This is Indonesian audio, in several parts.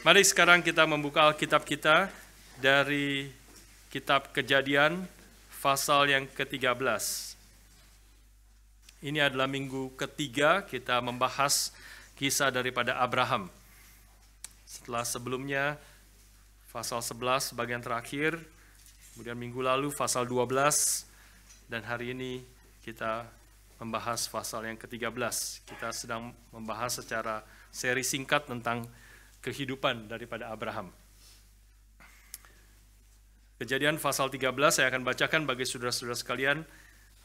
Mari sekarang kita membuka Alkitab kita dari kitab Kejadian pasal yang ke-13. Ini adalah minggu ketiga kita membahas kisah daripada Abraham. Setelah sebelumnya pasal 11 bagian terakhir, kemudian minggu lalu pasal 12, dan hari ini kita membahas pasal yang ke-13. Kita sedang membahas secara seri singkat tentang kehidupan daripada Abraham. Kejadian pasal 13 saya akan bacakan bagi saudara-saudara sekalian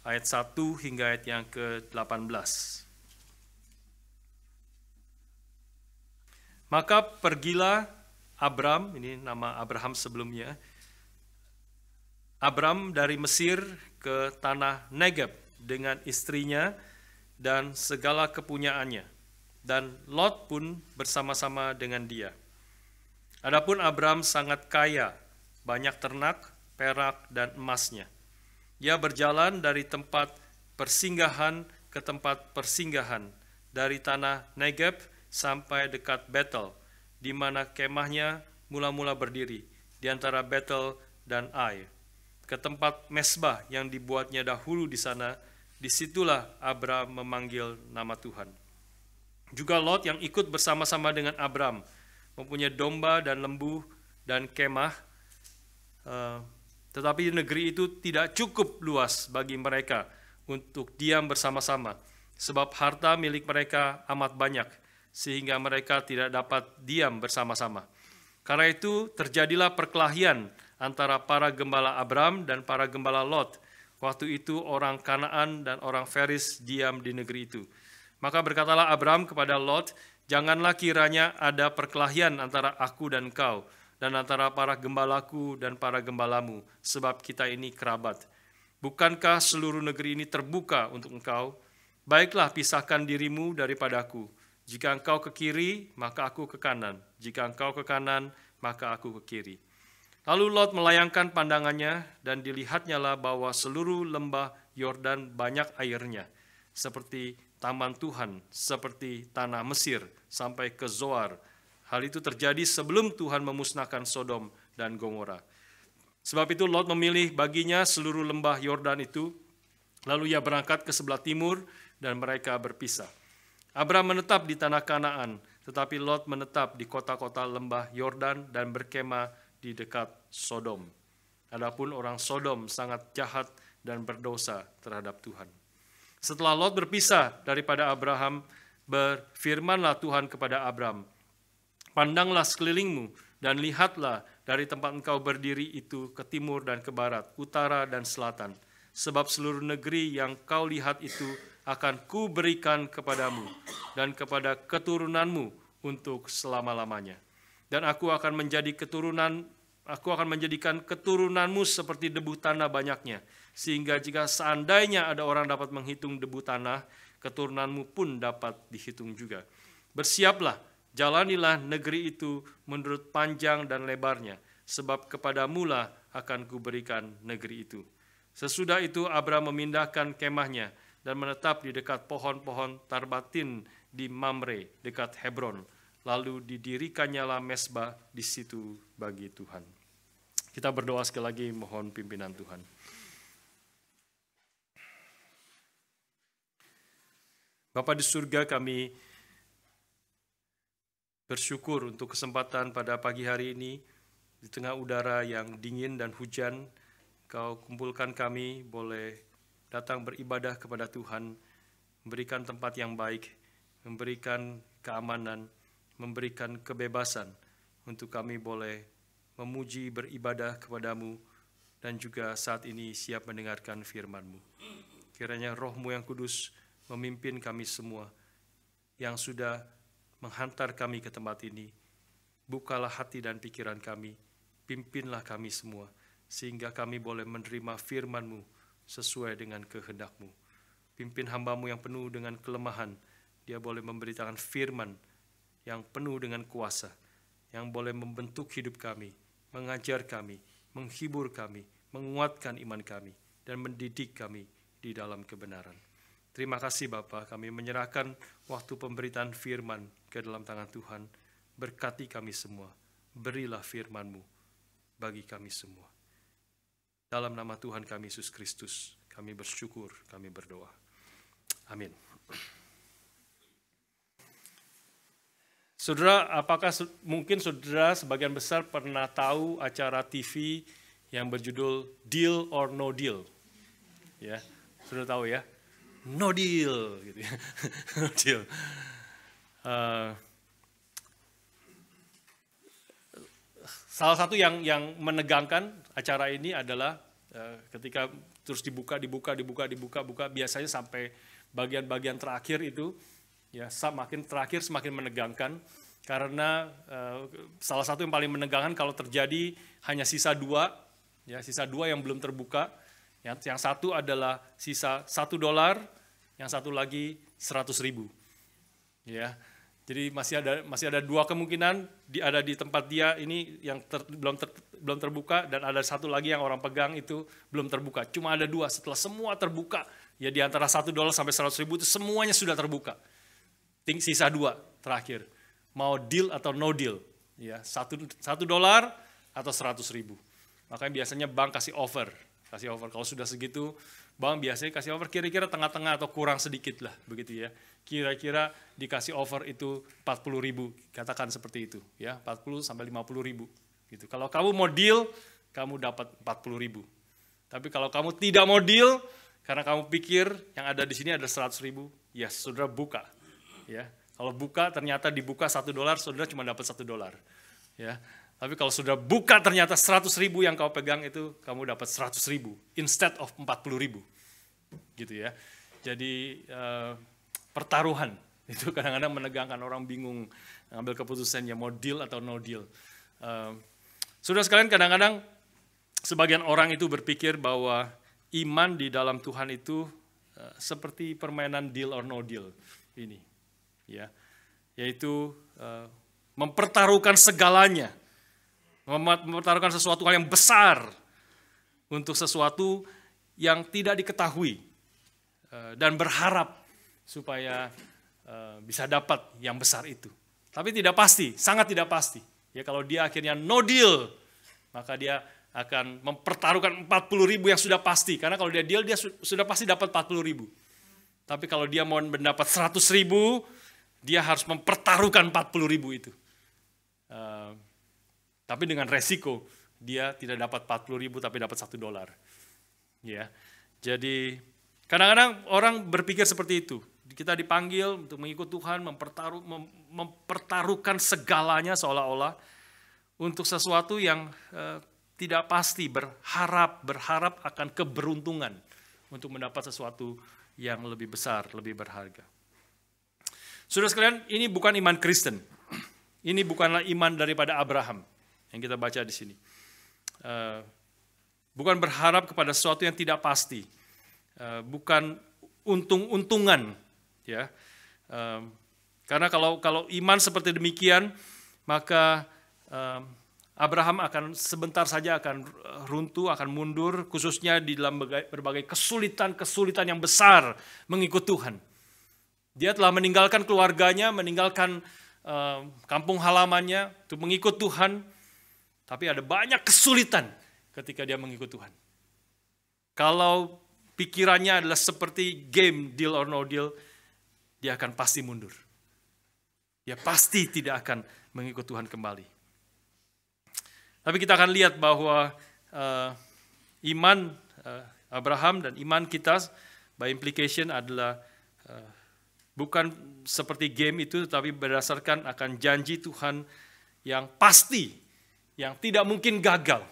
ayat 1 hingga ayat yang ke-18. Maka pergilah Abram, ini nama Abraham sebelumnya, Abram dari Mesir ke tanah Negeb dengan istrinya dan segala kepunyaannya. Dan Lot pun bersama-sama dengan dia. Adapun Abram sangat kaya, banyak ternak, perak, dan emasnya. Ia berjalan dari tempat persinggahan ke tempat persinggahan, dari tanah Negeb sampai dekat Betel, di mana kemahnya mula-mula berdiri, di antara Betel dan Ai, ke tempat mesbah yang dibuatnya dahulu di sana. Disitulah Abram memanggil nama Tuhan. Juga Lot yang ikut bersama-sama dengan Abram, mempunyai domba dan lembu dan kemah, tetapi negeri itu tidak cukup luas bagi mereka untuk diam bersama-sama, sebab harta milik mereka amat banyak, sehingga mereka tidak dapat diam bersama-sama. Karena itu terjadilah perkelahian antara para gembala Abram dan para gembala Lot. Waktu itu orang Kanaan dan orang Feris diam di negeri itu. Maka berkatalah Abram kepada Lot, janganlah kiranya ada perkelahian antara aku dan engkau, dan antara para gembalaku dan para gembalamu, sebab kita ini kerabat. Bukankah seluruh negeri ini terbuka untuk engkau? Baiklah, pisahkan dirimu daripadaku. Jika engkau ke kiri, maka aku ke kanan. Jika engkau ke kanan, maka aku ke kiri. Lalu Lot melayangkan pandangannya, dan dilihatnyalah bahwa seluruh lembah Yordan banyak airnya, seperti taman Tuhan, seperti tanah Mesir, sampai ke Zoar. Hal itu terjadi sebelum Tuhan memusnahkan Sodom dan Gomora. Sebab itu Lot memilih baginya seluruh lembah Yordan itu, lalu ia berangkat ke sebelah timur, dan mereka berpisah. Abram menetap di tanah Kanaan, tetapi Lot menetap di kota-kota lembah Yordan dan berkemah di dekat Sodom. Adapun orang Sodom sangat jahat dan berdosa terhadap Tuhan. Setelah Lot berpisah daripada Abraham, berfirmanlah Tuhan kepada Abram, pandanglah sekelilingmu dan lihatlah dari tempat engkau berdiri itu ke timur dan ke barat, utara dan selatan. Sebab seluruh negeri yang kau lihat itu akan kuberikan kepadamu dan kepada keturunanmu untuk selama-lamanya. Dan aku akan menjadikan keturunanmu seperti debu tanah banyaknya, sehingga jika seandainya ada orang dapat menghitung debu tanah, keturunanmu pun dapat dihitung juga. Bersiaplah, jalanilah negeri itu menurut panjang dan lebarnya, sebab kepadamulah akan kuberikan negeri itu. Sesudah itu Abram memindahkan kemahnya dan menetap di dekat pohon-pohon tarbatin di Mamre dekat Hebron. Lalu didirikannyalah mesbah di situ bagi Tuhan. Kita berdoa sekali lagi, mohon pimpinan Tuhan. Bapa di surga, kami bersyukur untuk kesempatan pada pagi hari ini, di tengah udara yang dingin dan hujan, Kau kumpulkan kami boleh datang beribadah kepada Tuhan, memberikan tempat yang baik, memberikan keamanan, memberikan kebebasan untuk kami boleh memuji, beribadah kepadamu, dan juga saat ini siap mendengarkan firman-Mu. Kiranya Roh-Mu yang kudus memimpin kami semua yang sudah menghantar kami ke tempat ini. Bukalah hati dan pikiran kami, pimpinlah kami semua, sehingga kami boleh menerima firman-Mu sesuai dengan kehendak-Mu. Pimpin hamba-Mu yang penuh dengan kelemahan, dia boleh memberitakan firman yang penuh dengan kuasa, yang boleh membentuk hidup kami, mengajar kami, menghibur kami, menguatkan iman kami, dan mendidik kami di dalam kebenaran. Terima kasih Bapa, kami menyerahkan waktu pemberitaan firman ke dalam tangan Tuhan. berkati kami semua. Berilah firman-Mu bagi kami semua. Dalam nama Tuhan kami Yesus Kristus, kami bersyukur, kami berdoa. Amin. Saudara, apakah mungkin saudara sebagian besar pernah tahu acara TV yang berjudul Deal or No Deal? Ya, sudah tahu ya? No deal, gitu ya. No deal. Salah satu yang menegangkan acara ini adalah ketika terus dibuka, biasanya sampai bagian-bagian terakhir itu, ya semakin terakhir semakin menegangkan, karena salah satu yang paling menegangkan kalau terjadi hanya sisa dua yang belum terbuka. Yang satu adalah sisa $1, yang satu lagi 100.000. Ya, jadi masih ada dua kemungkinan ada di tempat dia ini yang belum terbuka, dan ada satu lagi yang orang pegang itu belum terbuka. Cuma ada dua. Setelah semua terbuka, ya di antara $1 sampai 100.000 itu semuanya sudah terbuka. Sisa dua terakhir, mau deal atau no deal, ya $1 atau 100.000. Makanya biasanya bank kasih over. Kalau sudah segitu, bank biasanya kasih over kira-kira tengah-tengah atau kurang sedikit lah, begitu ya. Kira-kira dikasih over itu 40.000, katakan seperti itu, ya 40 sampai 50.000, gitu. Kalau kamu mau deal, kamu dapat 40.000. Tapi kalau kamu tidak mau deal, karena kamu pikir yang ada di sini ada 100.000, ya saudara buka, ya. Kalau buka ternyata dibuka $1, saudara cuma dapat $1, ya. Tapi kalau sudah buka ternyata 100.000 yang kau pegang itu, kamu dapat 100.000 instead of 40.000, gitu ya. Jadi pertaruhan itu kadang-kadang menegangkan, orang bingung ngambil keputusannya mau deal atau no deal. Saudara sekalian, kadang-kadang sebagian orang itu berpikir bahwa iman di dalam Tuhan itu seperti permainan deal or no deal ini, ya, yaitu mempertaruhkan segalanya. Mempertaruhkan sesuatu hal yang besar untuk sesuatu yang tidak diketahui, dan berharap supaya bisa dapat yang besar itu. Tapi tidak pasti, sangat tidak pasti. Ya, kalau dia akhirnya no deal, maka dia akan mempertaruhkan 40.000 yang sudah pasti. Karena kalau dia deal, dia sudah pasti dapat 40.000. Tapi kalau dia mau mendapat 100.000, dia harus mempertaruhkan 40.000 itu. Tapi dengan resiko dia tidak dapat 40.000 tapi dapat $1. Ya. Jadi kadang-kadang orang berpikir seperti itu. Kita dipanggil untuk mengikut Tuhan, mempertaruhkan segalanya seolah-olah untuk sesuatu yang tidak pasti, berharap akan keberuntungan untuk mendapat sesuatu yang lebih besar, lebih berharga. Saudara sekalian, ini bukan iman Kristen. Ini bukanlah iman daripada Abraham yang kita baca di sini. Bukan berharap kepada sesuatu yang tidak pasti, bukan untung-untungan, ya. Karena kalau iman seperti demikian, maka Abraham akan sebentar saja akan runtuh, akan mundur, khususnya di dalam berbagai kesulitan yang besar mengikut Tuhan. Dia telah meninggalkan keluarganya, meninggalkan kampung halamannya untuk mengikut Tuhan. Tapi ada banyak kesulitan ketika dia mengikut Tuhan. Kalau pikirannya adalah seperti game deal or no deal, dia akan pasti mundur. Dia pasti tidak akan mengikut Tuhan kembali. Tapi kita akan lihat bahwa iman Abraham dan iman kita by implication adalah bukan seperti game itu, tapi berdasarkan akan janji Tuhan yang pasti, yang tidak mungkin gagal.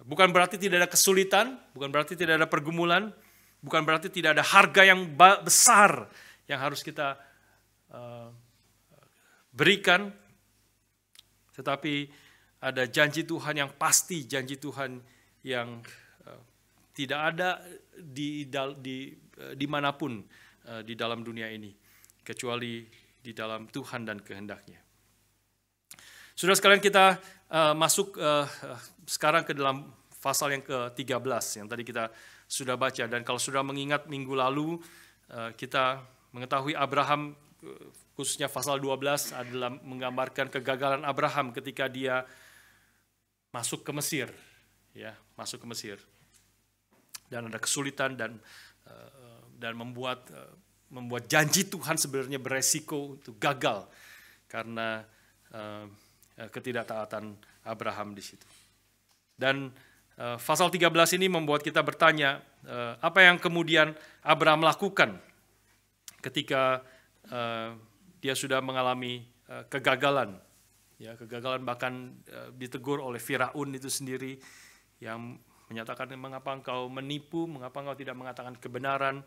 Bukan berarti tidak ada kesulitan, bukan berarti tidak ada pergumulan, bukan berarti tidak ada harga yang besar yang harus kita berikan, tetapi ada janji Tuhan yang pasti, janji Tuhan yang tidak ada di manapun di dalam dunia ini, kecuali di dalam Tuhan dan kehendaknya. Saudara sekalian, kita masuk sekarang ke dalam pasal yang ke-13 yang tadi kita sudah baca. Dan kalau sudah mengingat minggu lalu, kita mengetahui Abraham khususnya pasal 12 adalah menggambarkan kegagalan Abraham ketika dia masuk ke Mesir, ya, masuk ke Mesir. Dan ada kesulitan dan membuat janji Tuhan sebenarnya beresiko untuk gagal karena ketidaktaatan Abraham di situ. Dan pasal 13 ini membuat kita bertanya, apa yang kemudian Abraham lakukan ketika dia sudah mengalami kegagalan. Ya, kegagalan bahkan ditegur oleh Firaun itu sendiri yang menyatakan, mengapa engkau menipu, mengapa engkau tidak mengatakan kebenaran,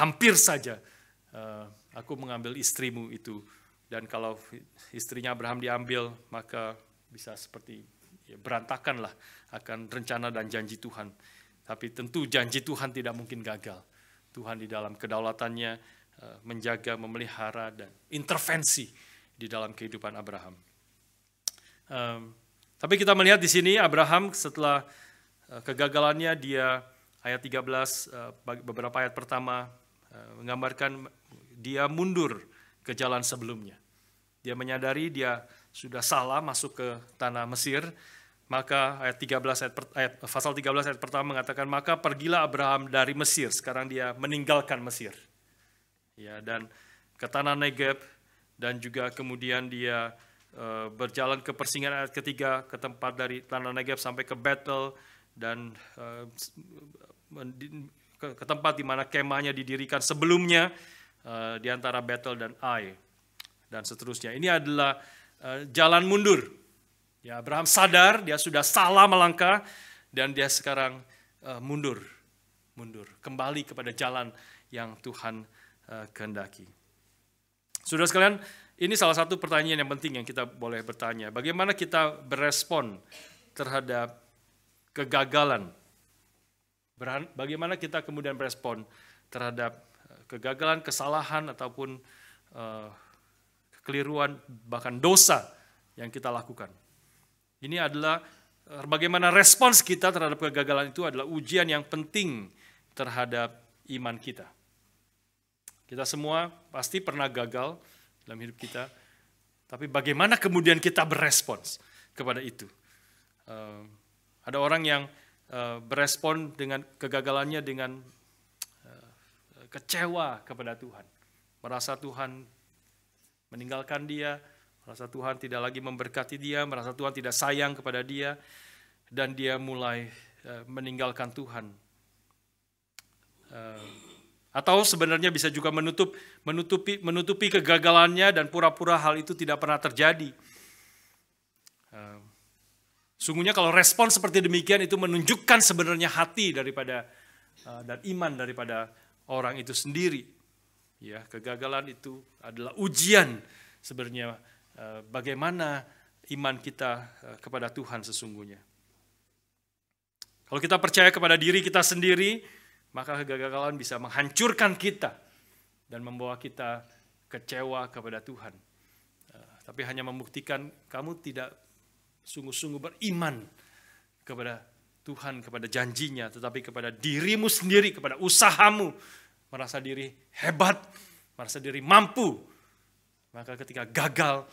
hampir saja aku mengambil istrimu itu. Dan kalau istrinya Abraham diambil, maka bisa seperti berantakanlah akan rencana dan janji Tuhan. Tapi tentu janji Tuhan tidak mungkin gagal. Tuhan di dalam kedaulatannya menjaga, memelihara, dan intervensi di dalam kehidupan Abraham. Tapi kita melihat di sini Abraham setelah kegagalannya, dia ayat 13, beberapa ayat pertama menggambarkan dia mundur ke jalan sebelumnya. Dia menyadari dia sudah salah masuk ke tanah Mesir. Maka pasal 13 ayat pertama mengatakan, maka pergilah Abraham dari Mesir. Sekarang dia meninggalkan Mesir. Ya, dan ke tanah Negeb, dan juga kemudian dia berjalan ke persinggahan ayat ketiga, ke tempat dari tanah Negeb sampai ke Betel, dan ke tempat di mana kemahnya didirikan sebelumnya di antara Betel dan Ai, dan seterusnya. Ini adalah jalan mundur. Ya, Abraham sadar dia sudah salah melangkah dan dia sekarang mundur, kembali kepada jalan yang Tuhan kehendaki. Saudara sekalian, ini salah satu pertanyaan yang penting yang kita boleh bertanya. Bagaimana kita berespon terhadap kegagalan? Bagaimana kita kemudian berespon terhadap kegagalan, kesalahan, ataupun kekeliruan, bahkan dosa yang kita lakukan? Ini adalah bagaimana respons kita terhadap kegagalan itu adalah ujian yang penting terhadap iman kita. Kita semua pasti pernah gagal dalam hidup kita, tapi bagaimana kemudian kita berespons kepada itu? Ada orang yang berespon dengan kegagalannya dengan kecewa kepada Tuhan, merasa Tuhan meninggalkan dia, merasa Tuhan tidak lagi memberkati dia, merasa Tuhan tidak sayang kepada dia, dan dia mulai meninggalkan Tuhan. Atau sebenarnya bisa juga menutupi kegagalannya dan pura-pura hal itu tidak pernah terjadi. Sungguhnya kalau respon seperti demikian itu menunjukkan sebenarnya hati daripada dan iman daripada orang itu sendiri. Ya, kegagalan itu adalah ujian sebenarnya bagaimana iman kita kepada Tuhan sesungguhnya. Kalau kita percaya kepada diri kita sendiri, maka kegagalan bisa menghancurkan kita dan membawa kita kecewa kepada Tuhan. Tapi hanya membuktikan kamu tidak sungguh-sungguh beriman kepada Tuhan, kepada janjinya, tetapi kepada dirimu sendiri, kepada usahamu, merasa diri hebat, merasa diri mampu. Maka ketika gagal,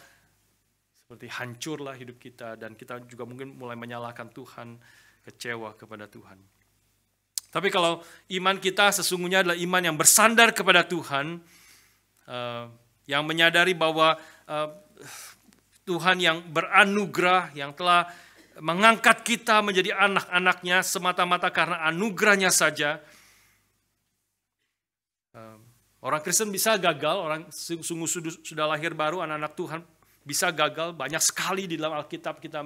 seperti hancurlah hidup kita, dan kita juga mungkin mulai menyalahkan Tuhan, kecewa kepada Tuhan. Tapi kalau iman kita sesungguhnya adalah iman yang bersandar kepada Tuhan, yang menyadari bahwa Tuhan yang beranugerah, yang telah mengangkat kita menjadi anak-anaknya semata-mata karena anugerahnya saja. Orang Kristen bisa gagal, orang sungguh sudah lahir baru, anak-anak Tuhan bisa gagal. Banyak sekali di dalam Alkitab kita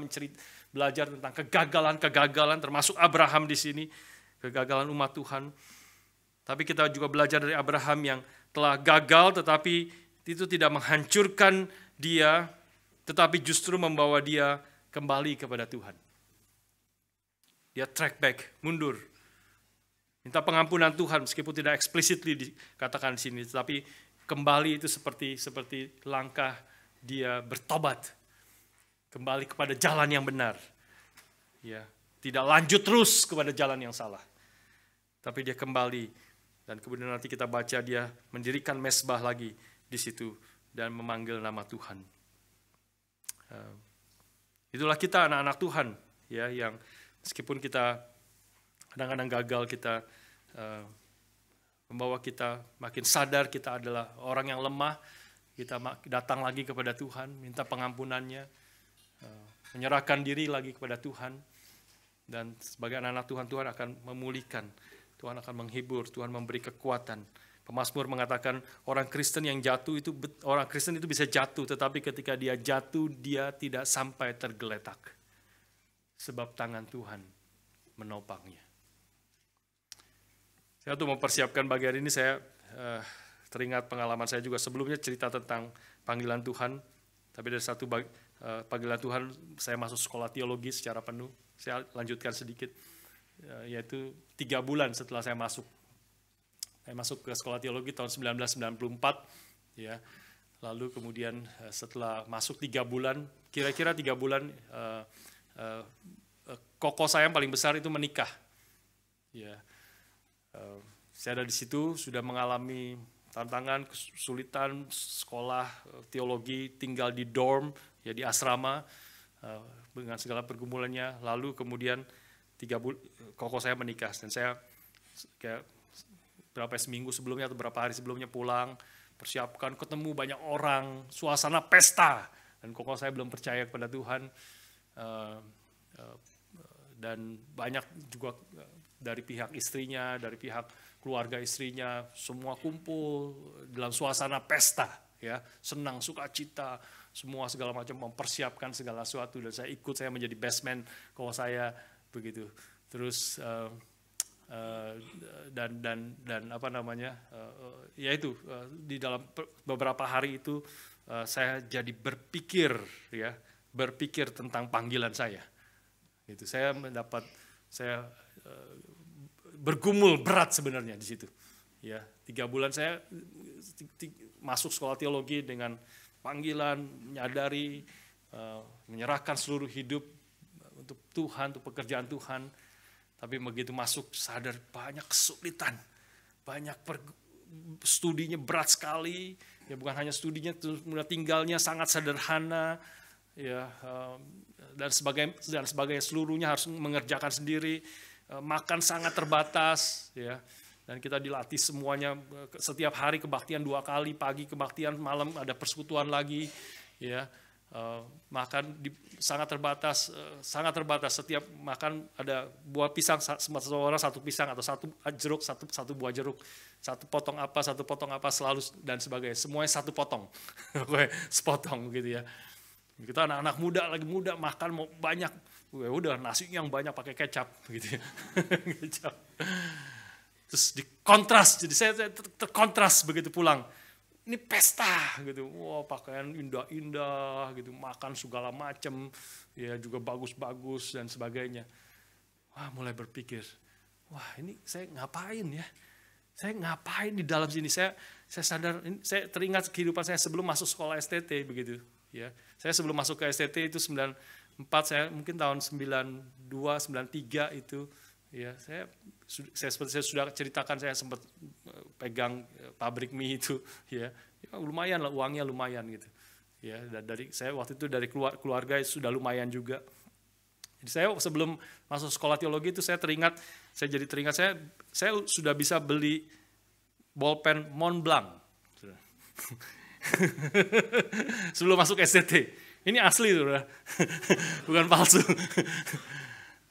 belajar tentang kegagalan-kegagalan, termasuk Abraham di sini, kegagalan umat Tuhan. Tapi kita juga belajar dari Abraham yang telah gagal, tetapi itu tidak menghancurkan dia, tetapi justru membawa dia kembali kepada Tuhan. Dia track back, mundur. Minta pengampunan Tuhan, meskipun tidak explicitly dikatakan di sini, tetapi kembali itu seperti langkah dia bertobat, kembali kepada jalan yang benar. Ya, tidak lanjut terus kepada jalan yang salah, tapi dia kembali, dan kemudian nanti kita baca dia mendirikan mezbah lagi di situ dan memanggil nama Tuhan. Itulah kita anak-anak Tuhan, ya, yang meskipun kita kadang-kadang gagal, kita membawa kita makin sadar kita adalah orang yang lemah, kita datang lagi kepada Tuhan, minta pengampunannya, menyerahkan diri lagi kepada Tuhan, dan sebagai anak-anak Tuhan, Tuhan akan memulihkan, Tuhan akan menghibur, Tuhan memberi kekuatan. Pemazmur mengatakan orang Kristen itu bisa jatuh, tetapi ketika dia jatuh dia tidak sampai tergeletak, sebab tangan Tuhan menopangnya. Saya untuk mempersiapkan bagian ini, saya teringat pengalaman saya juga sebelumnya cerita tentang panggilan Tuhan, tapi dari satu panggilan Tuhan saya masuk sekolah teologi secara penuh. Saya lanjutkan sedikit, yaitu 3 bulan setelah saya masuk ke sekolah teologi tahun 1994, ya. Lalu kemudian setelah masuk 3 bulan, kira-kira 3 bulan, koko saya yang paling besar itu menikah. Ya, saya ada di situ, sudah mengalami tantangan, kesulitan sekolah teologi, tinggal di dorm, ya di asrama, dengan segala pergumulannya. Lalu kemudian 3 bulan, koko saya menikah, dan saya kayak seminggu sebelumnya atau berapa hari sebelumnya pulang, persiapkan ketemu banyak orang, suasana pesta, dan koko saya belum percaya kepada Tuhan, dan banyak juga dari pihak istrinya, dari pihak keluarga istrinya, semua kumpul dalam suasana pesta, ya, senang, sukacita, semua segala macam, mempersiapkan segala sesuatu, dan saya ikut, saya menjadi best man koko saya begitu. Terus dan apa namanya, yaitu di dalam beberapa hari itu saya jadi berpikir tentang panggilan saya. Itu saya bergumul berat sebenarnya di situ. Ya, 3 bulan saya masuk sekolah teologi dengan panggilan, menyadari, menyerahkan seluruh hidup untuk Tuhan, untuk pekerjaan Tuhan. Tapi begitu masuk sadar banyak kesulitan, banyak studinya berat sekali, ya bukan hanya studinya, tinggalnya sangat sederhana, ya, dan sebagainya, seluruhnya harus mengerjakan sendiri, makan sangat terbatas, ya, dan kita dilatih semuanya setiap hari kebaktian 2 kali, pagi kebaktian, malam ada persekutuan lagi, ya. Makan sangat terbatas, setiap makan ada buah pisang, semua orang 1 pisang atau 1 jeruk, satu buah jeruk, 1 potong apa selalu, dan sebagainya, semuanya 1 potong, sepotong gitu ya. Kita anak-anak muda makan mau banyak, udah nasi yang banyak pakai kecap gitu ya. Kecap. Terus dikontras, jadi saya terkontras begitu pulang. Ini pesta gitu, wah pakaian indah-indah gitu, makan segala macam, ya juga bagus-bagus dan sebagainya. Wah, mulai berpikir, wah ini saya ngapain ya? Saya ngapain di dalam sini? Saya sadar, saya teringat kehidupan saya sebelum masuk sekolah STT begitu. Ya, saya sebelum masuk ke STT itu 94, saya mungkin tahun 92, 93 itu. Ya, saya seperti saya sudah ceritakan, saya sempat pegang pabrik mie itu, ya lumayan lah, uangnya lumayan gitu, ya, dan saya waktu itu dari keluarga sudah lumayan juga. Jadi saya sebelum masuk sekolah teologi itu saya teringat saya sudah bisa beli bolpen Montblanc sebelum masuk STT. Ini asli tuh, bukan palsu.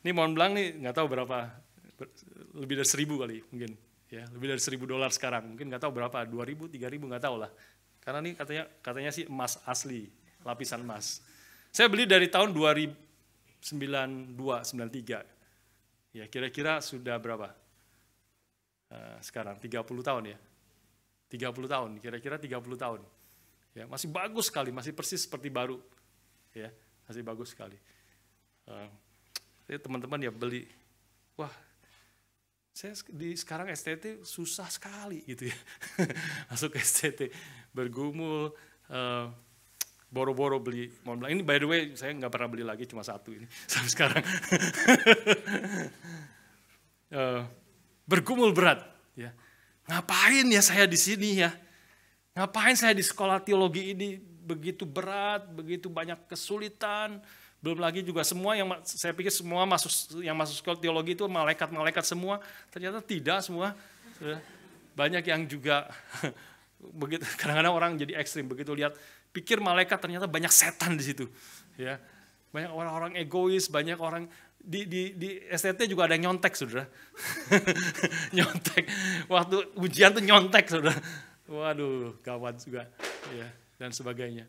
Ini Montblanc nih nggak tahu berapa, lebih dari 1.000 kali mungkin, ya lebih dari $1.000 sekarang, mungkin nggak tahu berapa, 2.000, 3.000 nggak tahu lah. Karena ini katanya sih emas asli, lapisan emas. Saya beli dari tahun 2092, 93, ya kira-kira sudah berapa? Sekarang 30 tahun ya, 30 tahun, kira-kira 30 tahun. Ya masih bagus sekali, masih persis seperti baru, ya masih bagus sekali. Teman-teman ya beli, wah saya sekarang STT susah sekali gitu ya. Masuk ke STT bergumul, boro-boro beli Montblanc. Ini by the way saya nggak pernah beli lagi, cuma 1 ini sampai sekarang. Bergumul berat, ya ngapain ya saya di sini ya, Ngapain saya di sekolah teologi ini begitu berat, begitu banyak kesulitan. Belum lagi juga semua yang saya pikir semua yang masuk sekolah teologi itu malaikat-malaikat semua. Ternyata tidak semua. Banyak yang juga begitu. Kadang-kadang orang jadi ekstrim begitu lihat, pikir malaikat ternyata banyak setan di situ. Ya, banyak orang-orang egois, banyak orang di STT juga ada yang nyontek, saudara. Nyontek. Waktu ujian tuh nyontek, saudara. Waduh, gawat juga, ya, dan sebagainya.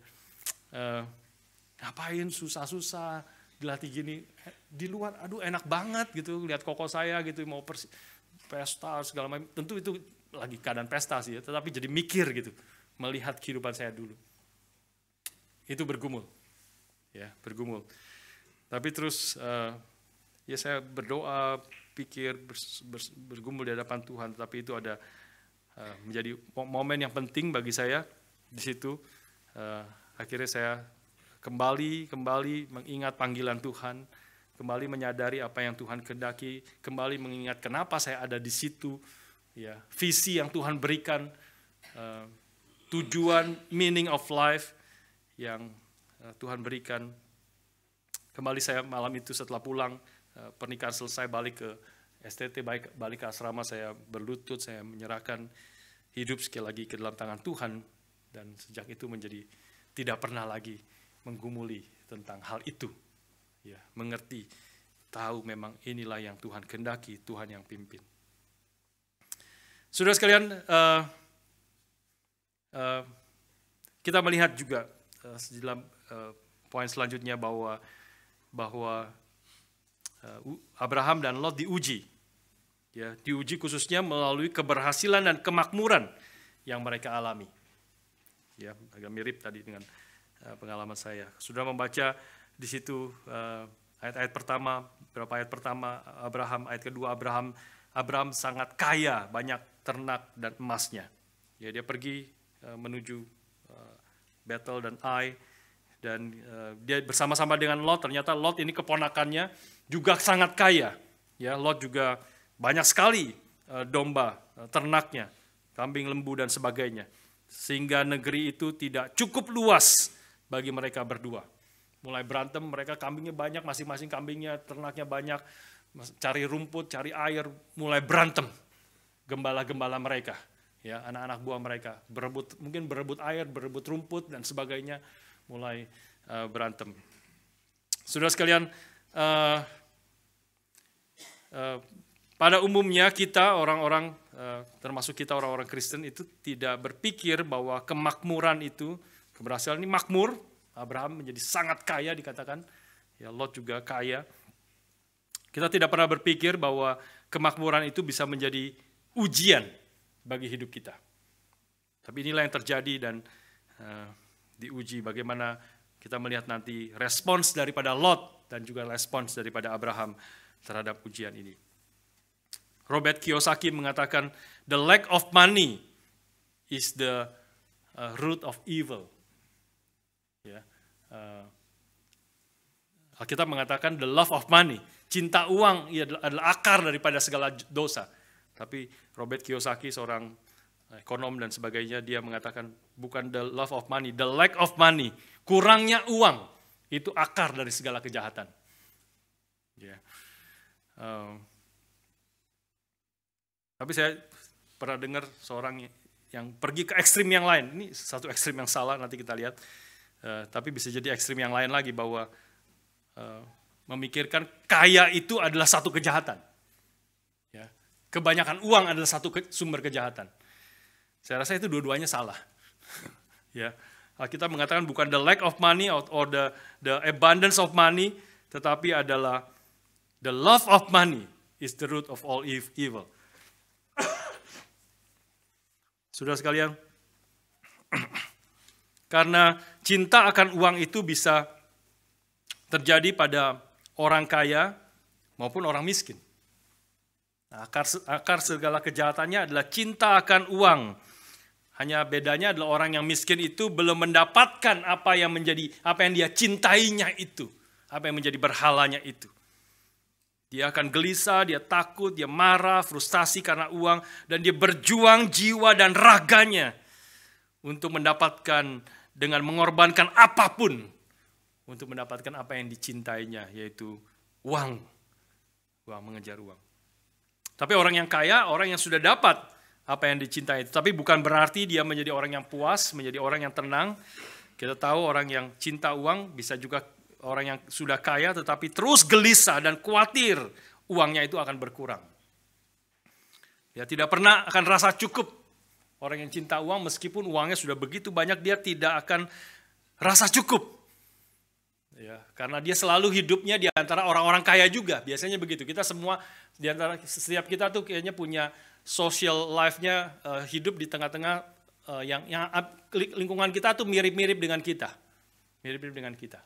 Ngapain susah-susah dilatih gini? Di luar, aduh enak banget gitu, lihat koko saya gitu mau pesta segala macam. Tentu itu lagi keadaan pesta sih, ya, tetapi jadi mikir gitu, melihat kehidupan saya dulu. Itu bergumul, ya bergumul. Tapi terus, ya saya berdoa, pikir, bergumul di hadapan Tuhan. Tapi itu ada menjadi momen yang penting bagi saya di situ. Akhirnya saya kembali mengingat panggilan Tuhan, kembali menyadari apa yang Tuhan kehendaki, kembali mengingat kenapa saya ada di situ, ya visi yang Tuhan berikan, tujuan meaning of life yang Tuhan berikan. Kembali saya malam itu setelah pulang pernikahan selesai balik ke STT, balik ke asrama, saya berlutut, saya menyerahkan hidup sekali lagi ke dalam tangan Tuhan, dan sejak itu menjadi tidak pernah lagi menggumuli tentang hal itu. Ya, mengerti, tahu memang inilah yang Tuhan kehendaki, Tuhan yang pimpin. Saudara sekalian, kita melihat juga dalam poin selanjutnya bahwa Abraham dan Lot diuji. Ya, diuji khususnya melalui keberhasilan dan kemakmuran yang mereka alami. Ya, agak mirip tadi dengan pengalaman saya. Sudah membaca di situ ayat-ayat pertama, berapa ayat pertama Abraham, ayat kedua Abraham sangat kaya, banyak ternak dan emasnya. Ya, dia pergi menuju Bethel dan Ai, dan dia bersama-sama dengan Lot. Ternyata Lot ini keponakannya juga sangat kaya. Ya, Lot juga banyak sekali domba, ternaknya, kambing, lembu, dan sebagainya. Sehingga negeri itu tidak cukup luas bagi mereka berdua. Mulai berantem, mereka kambingnya banyak, masing-masing kambingnya, ternaknya banyak, cari rumput, cari air, mulai berantem. Gembala-gembala mereka, ya, anak-anak buah mereka, mungkin berebut air, berebut rumput, dan sebagainya, mulai berantem. Saudara sekalian, pada umumnya kita orang-orang, termasuk kita orang-orang Kristen itu tidak berpikir bahwa kemakmuran itu, keberhasilan ini makmur. Abraham menjadi sangat kaya dikatakan, ya Lot juga kaya. Kita tidak pernah berpikir bahwa kemakmuran itu bisa menjadi ujian bagi hidup kita. Tapi inilah yang terjadi, dan diuji bagaimana kita melihat nanti respons daripada Lot dan juga respons daripada Abraham terhadap ujian ini. Robert Kiyosaki mengatakan, the lack of money is the root of evil. Ya, Alkitab mengatakan the love of money, cinta uang adalah akar daripada segala dosa. Tapi Robert Kiyosaki, seorang ekonom dan sebagainya, dia mengatakan bukan the love of money, the lack of money, kurangnya uang itu akar dari segala kejahatan. Ya. Tapi saya pernah dengar seorang yang pergi ke ekstrim yang lain. Ini satu ekstrim yang salah, nanti kita lihat. Tapi bisa jadi ekstrim yang lain lagi, bahwa memikirkan kaya itu adalah satu kejahatan. Ya. Kebanyakan uang adalah satu sumber kejahatan. Saya rasa itu dua-duanya salah. Ya. Kita mengatakan bukan the lack of money or the abundance of money, tetapi adalah the love of money is the root of all evil. Saudara sekalian, karena cinta akan uang itu bisa terjadi pada orang kaya maupun orang miskin. Nah, akar segala kejahatannya adalah cinta akan uang. Hanya bedanya adalah orang yang miskin itu belum mendapatkan apa yang dia cintainya itu, apa yang menjadi berhalanya itu. Dia akan gelisah, dia takut, dia marah, frustasi karena uang, dan dia berjuang jiwa dan raganya untuk mendapatkan dengan mengorbankan apapun untuk mendapatkan apa yang dicintainya, yaitu uang. Mengejar uang. Tapi orang yang kaya, orang yang sudah dapat apa yang dicintai itu. Tapi bukan berarti dia menjadi orang yang puas, menjadi orang yang tenang. Kita tahu orang yang cinta uang bisa juga orang yang sudah kaya tetapi terus gelisah dan khawatir uangnya itu akan berkurang. Dia tidak pernah akan rasa cukup. Orang yang cinta uang meskipun uangnya sudah begitu banyak, dia tidak akan rasa cukup. Ya, karena dia selalu hidupnya di antara orang-orang kaya juga. Biasanya begitu. Kita semua di antara setiap kita tuh kayaknya punya social life-nya, hidup di tengah-tengah yang lingkungan kita tuh mirip-mirip dengan kita. Mirip-mirip dengan kita.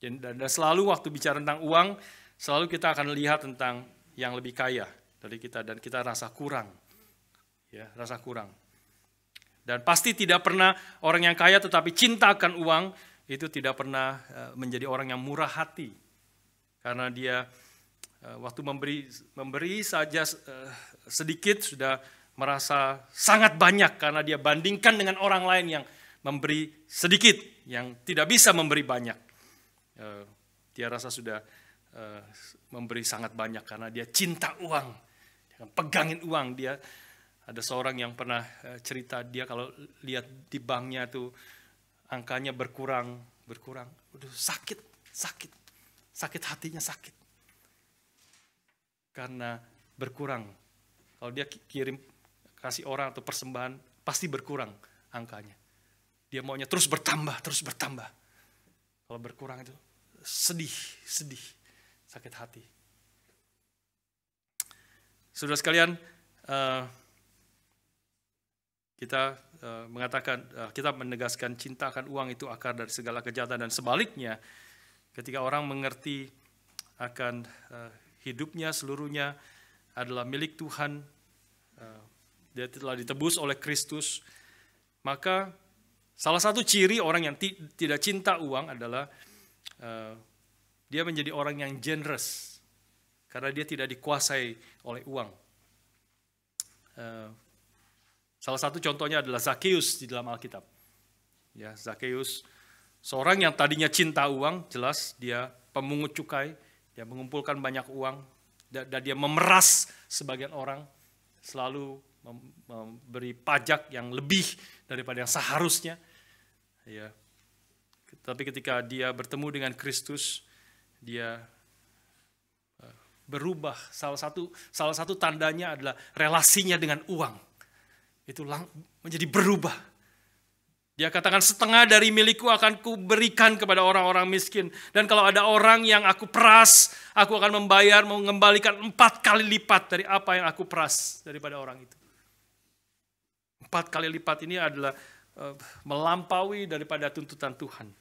Dan selalu waktu bicara tentang uang, selalu kita akan lihat tentang yang lebih kaya dari kita dan kita rasa kurang. Ya, rasa kurang. Dan pasti tidak pernah orang yang kaya tetapi cinta akan uang itu tidak pernah menjadi orang yang murah hati. Karena dia waktu memberi saja sedikit sudah merasa sangat banyak karena dia bandingkan dengan orang lain yang memberi sedikit, yang tidak bisa memberi banyak. Dia rasa sudah memberi sangat banyak karena dia cinta uang. Dia pegangin uang. Dia ada seorang yang pernah cerita, dia kalau lihat di banknya tuh angkanya berkurang. Udah sakit hatinya sakit. Karena berkurang. Kalau dia kasih orang atau persembahan, pasti berkurang angkanya. Dia maunya terus bertambah. Kalau berkurang itu sedih, sakit hati. Saudara sekalian, kita mengatakan, kita menegaskan cinta akan uang itu akar dari segala kejahatan, dan sebaliknya ketika orang mengerti akan hidupnya seluruhnya adalah milik Tuhan, dia telah ditebus oleh Kristus, maka salah satu ciri orang yang tidak cinta uang adalah dia menjadi orang yang generous karena dia tidak dikuasai oleh uang. Salah satu contohnya adalah Zakheus di dalam Alkitab. Ya, Zakheus, seorang yang tadinya cinta uang, jelas dia pemungut cukai, dia mengumpulkan banyak uang, dan dia memeras sebagian orang, selalu memberi pajak yang lebih daripada yang seharusnya. Ya. Tapi ketika dia bertemu dengan Kristus, dia berubah. Salah satu tandanya adalah relasinya dengan uang. Itu menjadi berubah. Dia katakan, setengah dari milikku akan kuberikan kepada orang-orang miskin. Dan kalau ada orang yang aku peras, aku akan mengembalikan 4 kali lipat dari apa yang aku peras daripada orang itu. 4 kali lipat ini adalah melampaui daripada tuntutan Tuhan.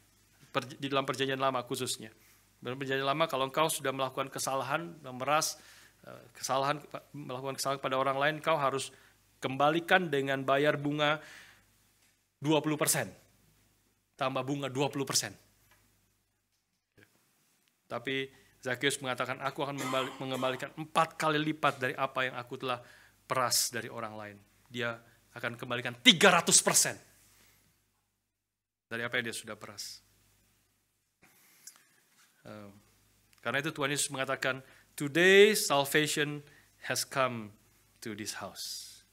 Di dalam perjanjian lama khususnya. Dalam perjanjian lama kalau engkau sudah melakukan kesalahan, melakukan kesalahan pada orang lain, engkau harus kembalikan dengan bayar bunga 20%. Tambah bunga 20%. Tapi Zakheus mengatakan, aku akan mengembalikan 4 kali lipat dari apa yang aku telah peras dari orang lain. Dia akan kembalikan 300% dari apa yang dia sudah peras. Karena itu Tuhan Yesus mengatakan, today salvation has come to this house.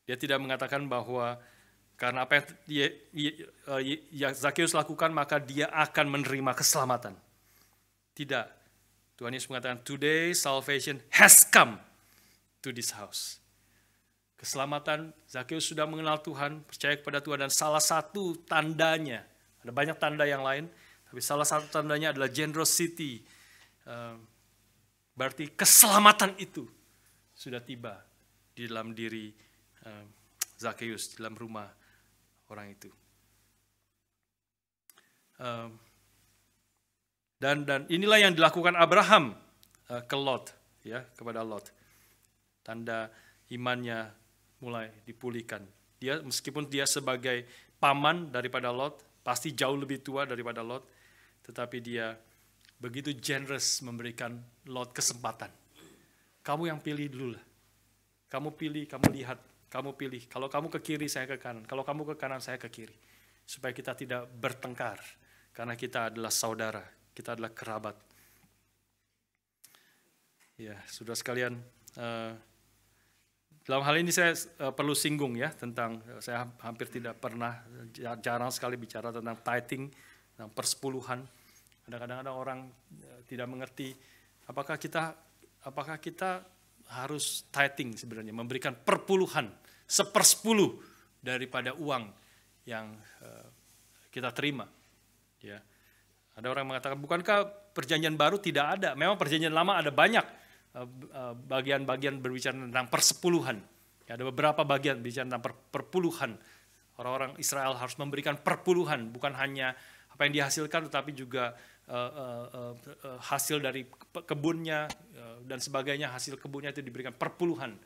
Dia tidak mengatakan bahwa karena apa yang Zakheus lakukan maka dia akan menerima keselamatan. Tidak. Tuhan Yesus mengatakan, today salvation has come to this house. Keselamatan, Zakheus sudah mengenal Tuhan, percaya kepada Tuhan, dan salah satu tandanya, ada banyak tanda yang lain, tapi salah satu tandanya adalah generosity. Berarti keselamatan itu sudah tiba di dalam diri Zakheus, di dalam rumah orang itu. Dan inilah yang dilakukan Abraham ke Lot, ya, kepada Lot. Tanda imannya mulai dipulihkan. Dia meskipun dia sebagai paman daripada Lot, pasti jauh lebih tua daripada Lot, tetapi dia begitu generous memberikan Lot kesempatan. Kamu yang pilih dulu lah. Kamu pilih, kamu lihat Kamu pilih. Kalau kamu ke kiri, saya ke kanan. Kalau kamu ke kanan, saya ke kiri. Supaya kita tidak bertengkar. Karena kita adalah saudara. Kita adalah kerabat. Ya, saudara sekalian, dalam hal ini saya perlu singgung ya tentang, saya hampir tidak pernah, jarang sekali bicara tentang tithing, tentang persepuluhan. Kadang-kadang orang tidak mengerti apakah kita harus tithing sebenarnya, memberikan perpuluhan, 1/10 daripada uang yang kita terima. Ya. Ada orang mengatakan, bukankah perjanjian baru tidak ada? Memang perjanjian lama ada banyak bagian-bagian berbicara tentang persepuluhan. Ya, ada beberapa bagian bicara tentang perpuluhan. Orang-orang Israel harus memberikan perpuluhan, bukan hanya apa yang dihasilkan, tetapi juga hasil dari kebunnya dan sebagainya, hasil kebunnya itu diberikan perpuluhan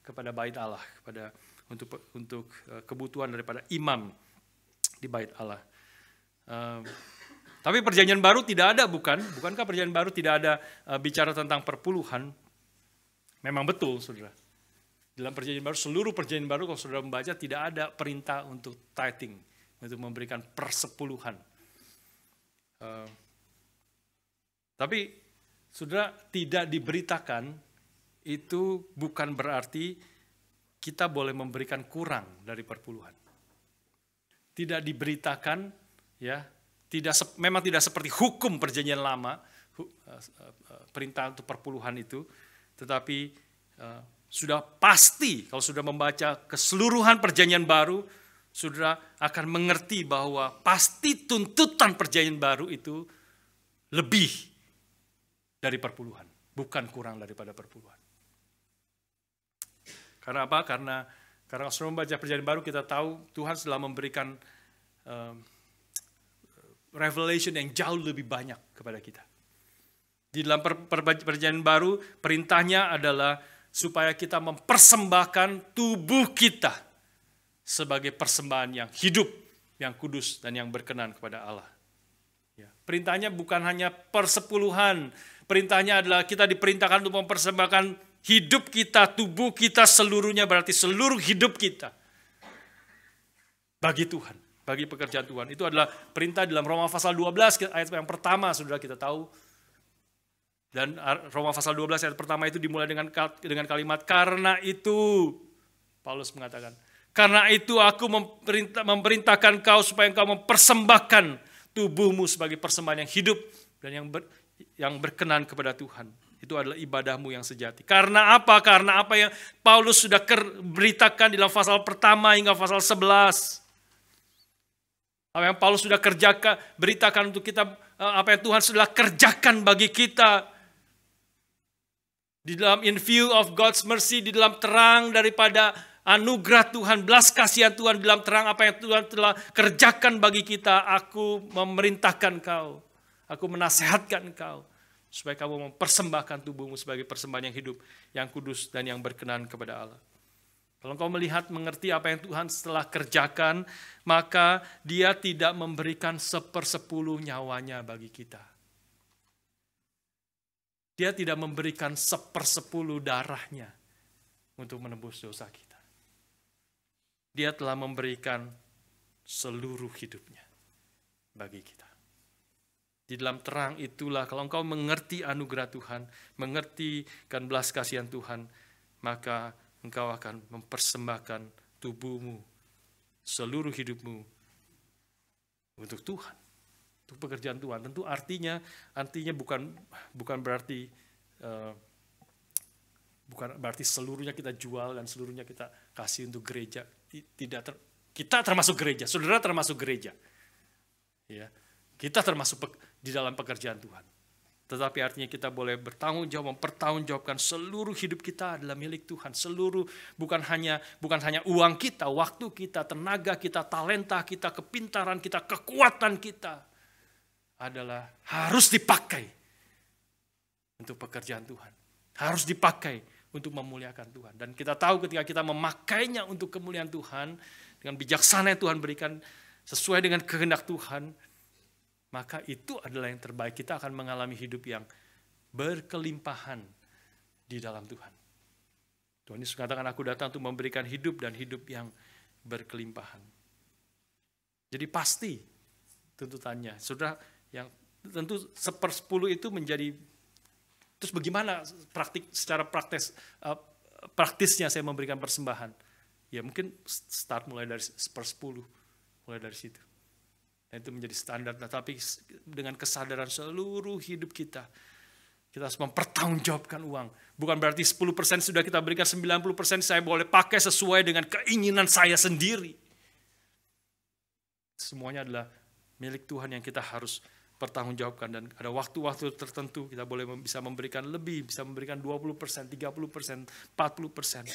kepada bait Allah, untuk kebutuhan daripada imam di bait Allah. Tapi perjanjian baru tidak ada, bukankah perjanjian baru tidak ada bicara tentang perpuluhan? Memang betul, saudara. Dalam perjanjian baru, seluruh perjanjian baru kalau saudara membaca tidak ada perintah untuk tithing, untuk memberikan persepuluhan. Tapi saudara, tidak diberitakan itu bukan berarti kita boleh memberikan kurang dari perpuluhan. Tidak diberitakan, ya, memang tidak seperti hukum perjanjian lama, perintah untuk perpuluhan itu, tetapi sudah pasti kalau sudah membaca keseluruhan perjanjian baru, saudara akan mengerti bahwa pasti tuntutan perjanjian baru itu lebih dari perpuluhan, bukan kurang daripada perpuluhan. Karena apa? Karena kalau saudara membaca perjanjian baru, kita tahu Tuhan telah memberikan revelation yang jauh lebih banyak kepada kita. Di dalam perjanjian baru, perintahnya adalah supaya kita mempersembahkan tubuh kita sebagai persembahan yang hidup, yang kudus, dan yang berkenan kepada Allah. Ya. Perintahnya bukan hanya persepuluhan, perintahnya adalah kita diperintahkan untuk mempersembahkan hidup kita, tubuh kita seluruhnya, berarti seluruh hidup kita bagi Tuhan, bagi pekerjaan Tuhan. Itu adalah perintah dalam Roma pasal 12 ayat yang pertama, saudara, kita tahu. Dan Roma pasal 12 ayat pertama itu dimulai dengan kalimat karena itu, Paulus mengatakan, karena itu aku memerintahkan kau supaya engkau mempersembahkan tubuhmu sebagai persembahan yang hidup dan yang berkenan kepada Tuhan. Itu adalah ibadahmu yang sejati. Karena apa? Karena apa yang Paulus sudah beritakan di dalam pasal pertama hingga pasal 11. Apa yang Paulus sudah beritakan untuk kita, apa yang Tuhan sudah kerjakan bagi kita. Di dalam in view of God's mercy, di dalam terang daripada anugerah Tuhan, belas kasihan Tuhan, di dalam terang apa yang Tuhan telah kerjakan bagi kita, aku memerintahkan kau, aku menasehatkan kau, supaya kamu mempersembahkan tubuhmu sebagai persembahan yang hidup, yang kudus, dan yang berkenan kepada Allah. Kalau engkau melihat, mengerti apa yang Tuhan setelah kerjakan, maka Dia tidak memberikan 1/10 nyawanya bagi kita. Dia tidak memberikan 1/10 darahnya untuk menebus dosa kita. Dia telah memberikan seluruh hidupnya bagi kita. Di dalam terang itulah, kalau engkau mengerti anugerah Tuhan, mengerti kan belas kasihan Tuhan, maka engkau akan mempersembahkan tubuhmu, seluruh hidupmu untuk Tuhan, untuk pekerjaan Tuhan. Tentu artinya bukan berarti seluruhnya kita jual dan seluruhnya kita kasih untuk gereja. Kita termasuk gereja, saudara termasuk gereja. Ya, kita termasuk di dalam pekerjaan Tuhan. Tetapi artinya kita boleh bertanggung jawab, mempertanggungjawabkan seluruh hidup kita adalah milik Tuhan. Seluruh, bukan hanya uang kita, waktu kita, tenaga kita, talenta kita, kepintaran kita, kekuatan kita adalah harus dipakai untuk pekerjaan Tuhan. Harus dipakai untuk memuliakan Tuhan. Dan kita tahu ketika kita memakainya untuk kemuliaan Tuhan, dengan bijaksana yang Tuhan berikan sesuai dengan kehendak Tuhan, maka itu adalah yang terbaik. Kita akan mengalami hidup yang berkelimpahan di dalam Tuhan. Tuhan Yesus mengatakan, aku datang untuk memberikan hidup dan hidup yang berkelimpahan. Jadi pasti tuntutannya. Saudara, yang tentu 1/10 itu menjadi, terus bagaimana secara praktisnya saya memberikan persembahan? Ya mungkin start mulai dari 1/10, mulai dari situ. Dan itu menjadi standar, tapi dengan kesadaran seluruh hidup kita harus mempertanggungjawabkan uang. Bukan berarti 10% sudah kita berikan, 90% saya boleh pakai sesuai dengan keinginan saya sendiri. Semuanya adalah milik Tuhan yang kita harus pertanggungjawabkan. Dan ada waktu-waktu tertentu kita bisa memberikan lebih, bisa memberikan 20%, 30%, 40%,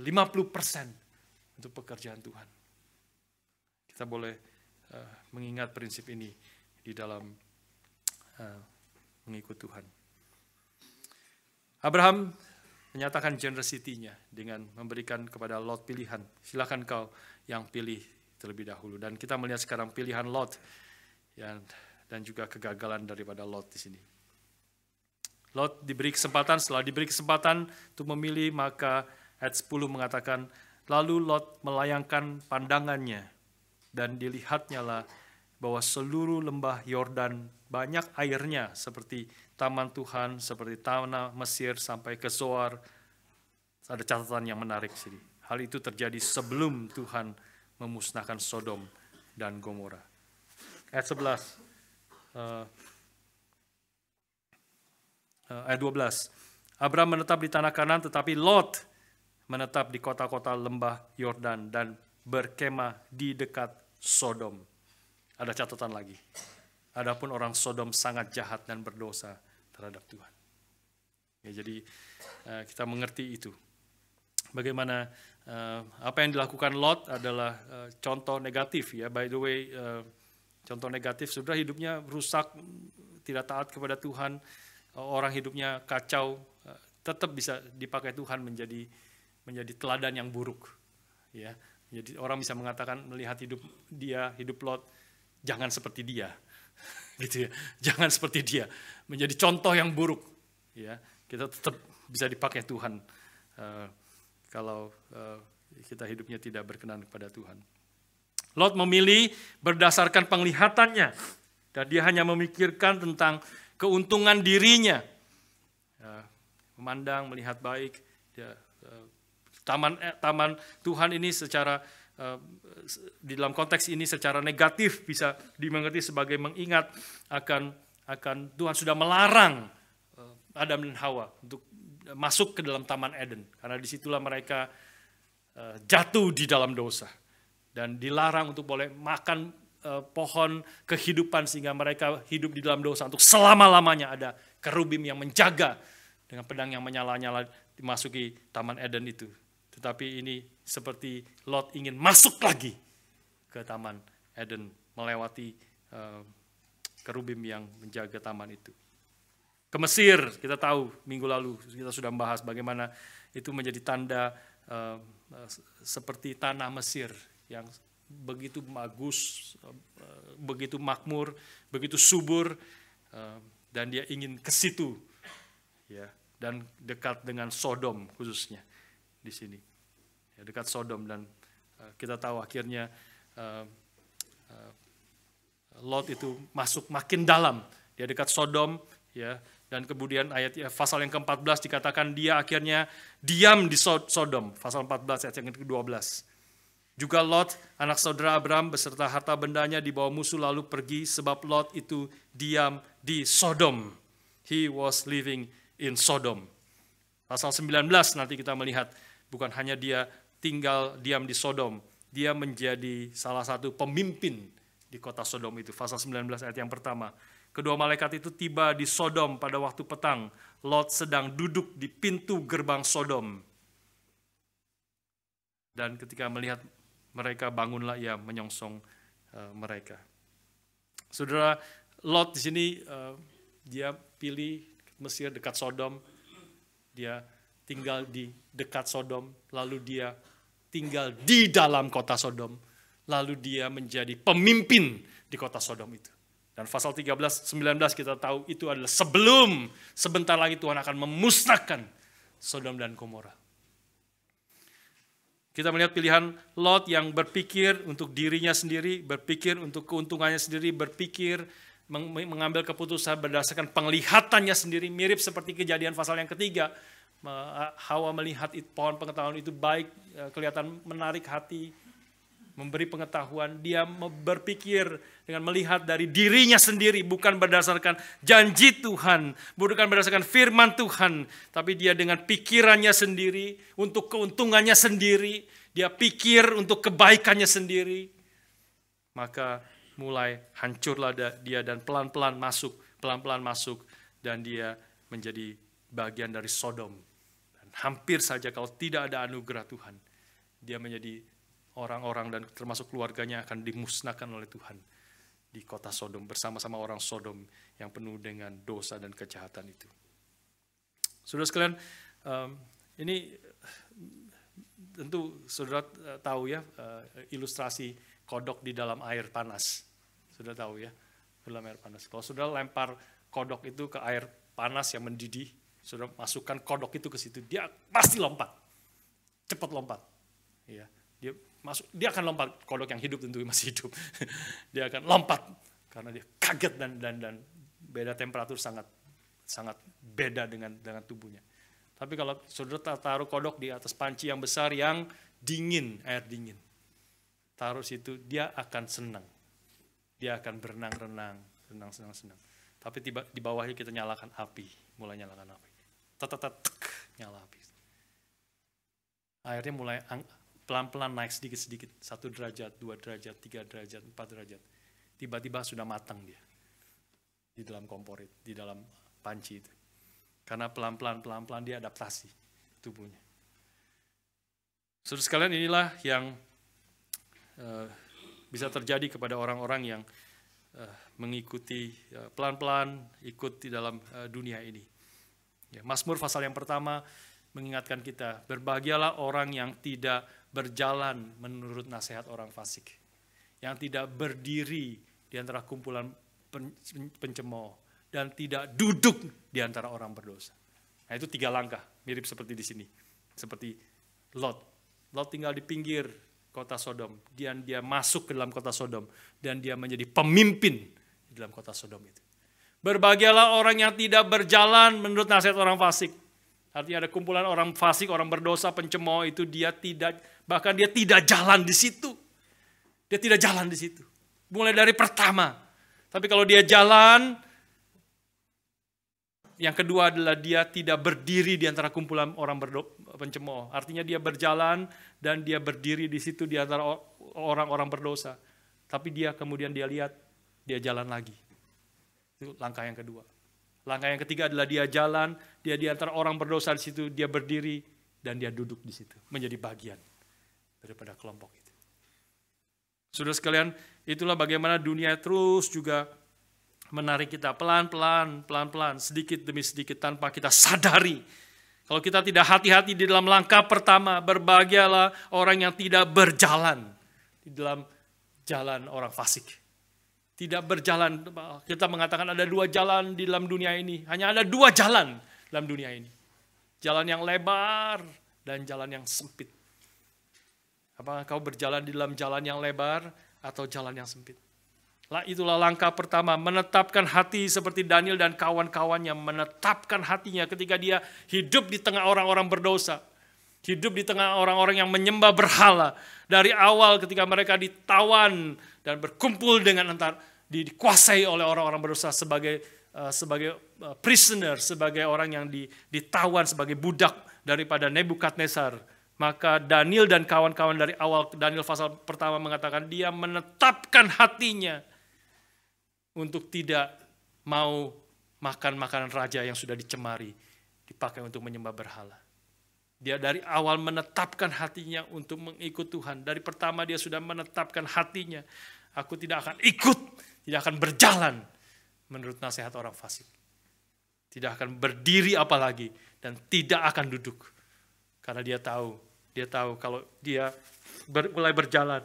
50% untuk pekerjaan Tuhan. Kita boleh mengingat prinsip ini di dalam mengikut Tuhan. Abraham menyatakan generosity-nya dengan memberikan kepada Lot pilihan. Silakan kau yang pilih terlebih dahulu. Dan kita melihat sekarang pilihan Lot dan juga kegagalan daripada Lot di sini. Lot diberi kesempatan, setelah diberi kesempatan untuk memilih, maka ayat 10 mengatakan, lalu Lot melayangkan pandangannya dan dilihatnya lah bahwa seluruh lembah Yordan banyak airnya seperti taman Tuhan, seperti tanah Mesir sampai ke Zoar. Ada catatan yang menarik sini. Hal itu terjadi sebelum Tuhan memusnahkan Sodom dan Gomora. Ayat 11, ayat 12. Abraham menetap di tanah Kanaan, tetapi Lot menetap di kota-kota lembah Yordan dan berkemah di dekat Sodom. Ada catatan lagi. Adapun orang Sodom sangat jahat dan berdosa terhadap Tuhan. Ya, jadi kita mengerti itu. Bagaimana apa yang dilakukan Lot adalah contoh negatif, ya. By the way, contoh negatif, saudara hidupnya rusak, tidak taat kepada Tuhan, orang hidupnya kacau, tetap bisa dipakai Tuhan menjadi teladan yang buruk, ya. Jadi orang bisa mengatakan, melihat hidup Lot, jangan seperti dia, gitu ya. Jangan seperti dia, menjadi contoh yang buruk, ya. Kita tetap bisa dipakai Tuhan kalau kita hidupnya tidak berkenan kepada Tuhan. Lot memilih berdasarkan penglihatannya, dan dia hanya memikirkan tentang keuntungan dirinya. Memandang, melihat baik, taman Tuhan ini secara di dalam konteks ini secara negatif bisa dimengerti sebagai mengingat akan Tuhan sudah melarang Adam dan Hawa untuk masuk ke dalam Taman Eden, karena disitulah mereka jatuh di dalam dosa dan dilarang untuk boleh makan pohon kehidupan sehingga mereka hidup di dalam dosa untuk selama-lamanya. Ada kerubim yang menjaga dengan pedang yang menyala-nyala dimasuki Taman Eden itu. Tetapi ini seperti Lot ingin masuk lagi ke Taman Eden, melewati kerubim yang menjaga taman itu. Ke Mesir, kita tahu minggu lalu kita sudah membahas bagaimana itu menjadi tanda seperti tanah Mesir yang begitu bagus, begitu makmur, begitu subur, dan dia ingin ke situ, ya, dan dekat dengan Sodom khususnya di sini, ya, dekat Sodom. Dan kita tahu akhirnya Lot itu masuk makin dalam, dia dekat Sodom, ya. Dan kemudian pasal yang ke-14 dikatakan dia akhirnya diam di Sodom. Pasal 14 ayat yang ke-12. Juga Lot, anak saudara Abraham beserta harta bendanya dibawa musuh lalu pergi, sebab Lot itu diam di Sodom. He was living in Sodom. Pasal 19 nanti kita melihat bukan hanya dia tinggal diam di Sodom, dia menjadi salah satu pemimpin di kota Sodom itu. Pasal 19 ayat yang pertama. Kedua malaikat itu tiba di Sodom pada waktu petang. Lot sedang duduk di pintu gerbang Sodom. Dan ketika melihat mereka, bangunlah ia menyongsong mereka. Saudara, Lot di sini dia pilih Mesir dekat Sodom. Dia tinggal di dekat Sodom, lalu dia tinggal di dalam kota Sodom, lalu dia menjadi pemimpin di kota Sodom itu. Dan pasal 13, 19 kita tahu itu adalah sebelum sebentar lagi Tuhan akan memusnahkan Sodom dan Gomora. Kita melihat pilihan Lot yang berpikir untuk dirinya sendiri, berpikir untuk keuntungannya sendiri, berpikir mengambil keputusan berdasarkan penglihatannya sendiri, mirip seperti Kejadian pasal yang ketiga. Hawa melihat pohon pengetahuan itu baik, kelihatan menarik hati, memberi pengetahuan. Dia berpikir dengan melihat dari dirinya sendiri, bukan berdasarkan janji Tuhan, bukan berdasarkan firman Tuhan, tapi dia dengan pikirannya sendiri, untuk keuntungannya sendiri, dia pikir untuk kebaikannya sendiri. Maka mulai hancurlah dia dan pelan-pelan masuk, dan dia menjadi bagian dari Sodom. Dan hampir saja kalau tidak ada anugerah Tuhan, dia menjadi orang-orang dan termasuk keluarganya akan dimusnahkan oleh Tuhan di kota Sodom bersama-sama orang Sodom yang penuh dengan dosa dan kejahatan itu. Saudara sekalian, ini tentu saudara tahu ya, ilustrasi kodok di dalam air panas. Saudara tahu ya, dalam air panas. Kalau saudara lempar kodok itu ke air panas yang mendidih, saudara masukkan kodok itu ke situ, dia pasti lompat, cepat lompat. Ya, dia akan lompat, kodok yang hidup tentu masih hidup. Dia akan lompat karena dia kaget dan beda temperatur sangat beda dengan tubuhnya. Tapi kalau saudara taruh kodok di atas panci yang besar yang dingin, air dingin, taruh situ, dia akan senang. Dia akan berenang-renang, senang. Tapi di bawahnya kita nyalakan api, mulai nyalakan api. Nyala api. Airnya mulai pelan-pelan naik sedikit-sedikit, 1 derajat, 2 derajat, 3 derajat, 4 derajat. Tiba-tiba sudah matang dia di dalam kompor itu, di dalam panci itu. Karena pelan-pelan dia adaptasi tubuhnya. Saudara sekalian, inilah yang bisa terjadi kepada orang-orang yang mengikuti pelan-pelan ikut di dalam dunia ini. Ya, Mazmur pasal yang pertama mengingatkan kita, berbahagialah orang yang tidak berjalan menurut nasihat orang fasik, yang tidak berdiri di antara kumpulan pencemooh, dan tidak duduk di antara orang berdosa. Nah, itu 3 langkah, mirip seperti di sini. Seperti Lot. Lot tinggal di pinggir kota Sodom, dia masuk ke dalam kota Sodom, dan dia menjadi pemimpin di dalam kota Sodom itu. Berbahagialah orang yang tidak berjalan menurut nasihat orang fasik. Artinya ada kumpulan orang fasik, orang berdosa, pencemooh itu bahkan dia tidak jalan di situ. Dia tidak jalan di situ. Mulai dari pertama. Tapi kalau dia jalan, yang kedua adalah dia tidak berdiri di antara kumpulan orang pencemooh. Artinya dia berjalan dan dia berdiri di situ di antara orang-orang berdosa. Tapi kemudian dia lihat, dia jalan lagi. Itu langkah yang kedua. Langkah yang ketiga adalah dia jalan, dia di antara orang berdosa di situ, dia berdiri dan dia duduk di situ, menjadi bagian daripada kelompok itu. Saudara sekalian, itulah bagaimana dunia terus juga menarik kita pelan-pelan, sedikit demi sedikit tanpa kita sadari. Kalau kita tidak hati-hati di dalam langkah pertama, berbahagialah orang yang tidak berjalan di dalam jalan orang fasik. Tidak berjalan, kita mengatakan ada 2 jalan di dalam dunia ini. Hanya ada 2 jalan dalam dunia ini. Jalan yang lebar dan jalan yang sempit. Apakah kau berjalan di dalam jalan yang lebar atau jalan yang sempit? Itulah langkah pertama, menetapkan hati seperti Daniel dan kawan-kawannya. Menetapkan hatinya ketika dia hidup di tengah orang-orang berdosa. Hidup di tengah orang-orang yang menyembah berhala. Dari awal ketika mereka ditawan dan berkumpul dengan dikuasai oleh orang-orang berdosa sebagai prisoner, sebagai orang yang ditawan sebagai budak daripada Nebukadnezar. Maka Daniel dan kawan-kawan dari awal, Daniel pasal pertama mengatakan dia menetapkan hatinya untuk tidak mau makan makanan raja yang sudah dicemari, dipakai untuk menyembah berhala. Dia dari awal menetapkan hatinya untuk mengikut Tuhan. Dari pertama dia sudah menetapkan hatinya. Aku tidak akan ikut, tidak akan berjalan menurut nasihat orang fasik. Tidak akan berdiri apalagi dan tidak akan duduk. Karena dia tahu kalau dia mulai berjalan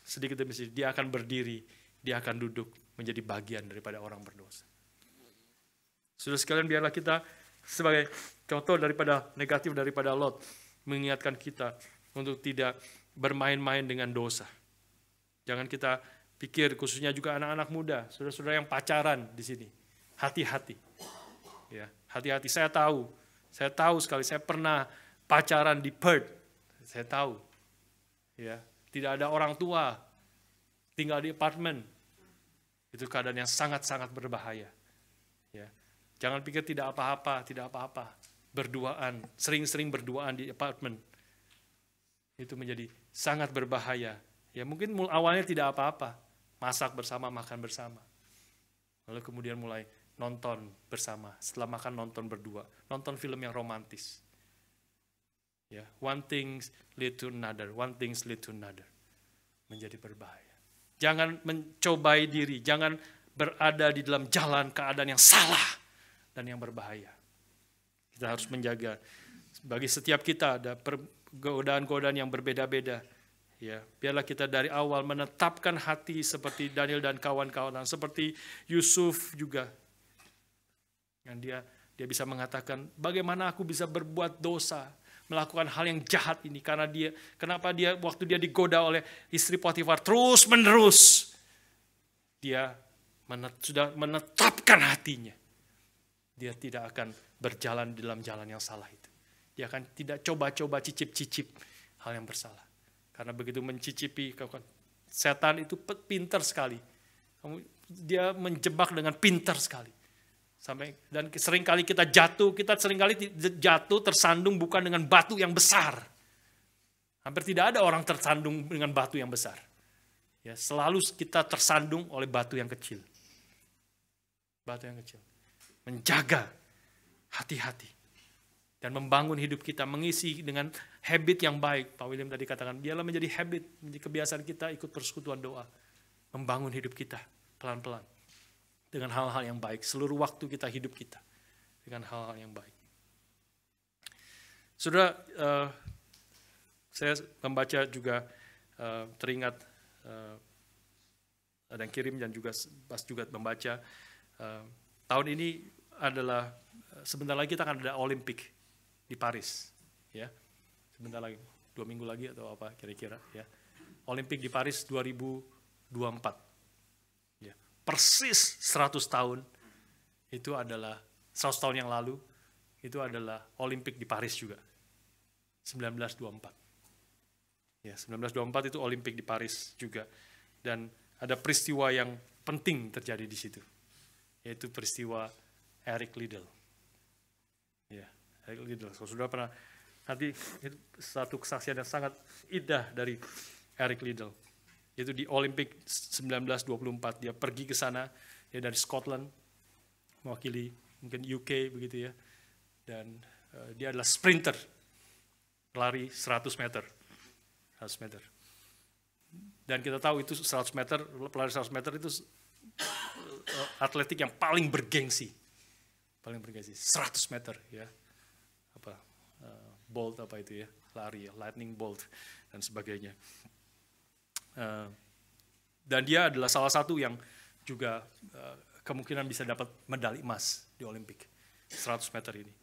sedikit demi sedikit, dia akan berdiri, dia akan duduk menjadi bagian daripada orang berdosa. Saudara sekalian, biarlah kita sebagai contoh negatif daripada Lot mengingatkan kita untuk tidak bermain-main dengan dosa. Jangan kita pikir, khususnya juga anak-anak muda, saudara-saudara yang pacaran di sini, hati-hati. Ya, hati-hati. Saya tahu sekali. Saya pernah pacaran di Perth. Saya tahu. Ya, tidak ada orang tua, tinggal di apartemen. Itu keadaan yang sangat-sangat berbahaya. Ya, jangan pikir tidak apa-apa. Berduaan, sering-sering berduaan di apartemen. Itu menjadi sangat berbahaya. Ya, mungkin awalnya tidak apa-apa. Masak bersama, makan bersama. Lalu kemudian mulai nonton bersama. Setelah makan nonton berdua. Nonton film yang romantis. Ya, one thing lead to another. One thing lead to another. Menjadi berbahaya. Jangan mencobai diri. Jangan berada di dalam jalan keadaan yang salah dan yang berbahaya. Kita harus menjaga. Bagi setiap kita ada godaan-godaan yang berbeda-beda. Ya, biarlah kita dari awal menetapkan hati seperti Daniel dan kawan-kawan, seperti Yusuf juga. Yang dia bisa mengatakan, bagaimana aku bisa berbuat dosa, melakukan hal yang jahat ini, karena kenapa dia waktu dia digoda oleh istri Potifar terus menerus, dia sudah menetapkan hatinya. Dia tidak akan berjalan dalam jalan yang salah itu. Dia akan tidak coba-coba cicip-cicip hal yang bersalah. Karena begitu mencicipi, setan itu pintar sekali. Dia menjebak dengan pintar sekali. Dan seringkali kita jatuh tersandung bukan dengan batu yang besar. Hampir tidak ada orang tersandung dengan batu yang besar. Ya, selalu kita tersandung oleh batu yang kecil. Batu yang kecil. Menjaga hati-hati. Dan membangun hidup kita, mengisi dengan habit yang baik. Pak William tadi katakan, biarlah menjadi habit, menjadi kebiasaan kita ikut persekutuan doa. Membangun hidup kita pelan-pelan. Dengan hal-hal yang baik. Seluruh waktu kita hidup kita. Dengan hal-hal yang baik. Saudara, saya membaca juga, teringat, ada yang kirim dan juga pas juga membaca, tahun ini adalah, sebentar lagi kita akan ada Olimpik di Paris, ya, sebentar lagi, 2 minggu lagi atau apa kira-kira, ya, Olimpik di Paris 2024, ya, persis 100 tahun, itu adalah 100 tahun yang lalu, itu adalah Olimpik di Paris juga, 1924, ya, 1924 itu Olimpik di Paris juga, dan ada peristiwa yang penting terjadi di situ, yaitu peristiwa Eric Liddell. Ya, Eric Liddell. So, sudah pernah nanti satu kesaksian yang sangat indah dari Eric Liddell. Itu di Olimpik 1924 dia pergi ke sana, dia dari Scotland, mewakili mungkin UK begitu ya. Dan dia adalah sprinter, lari 100 meter. 100 meter. Dan kita tahu itu 100 meter, pelari 100 meter itu atletik yang paling bergengsi. 100 meter ya, bolt apa itu ya, lari ya, lightning bolt dan sebagainya. Dan dia adalah salah satu yang juga kemungkinan bisa dapat medali emas di Olimpik 100 meter ini.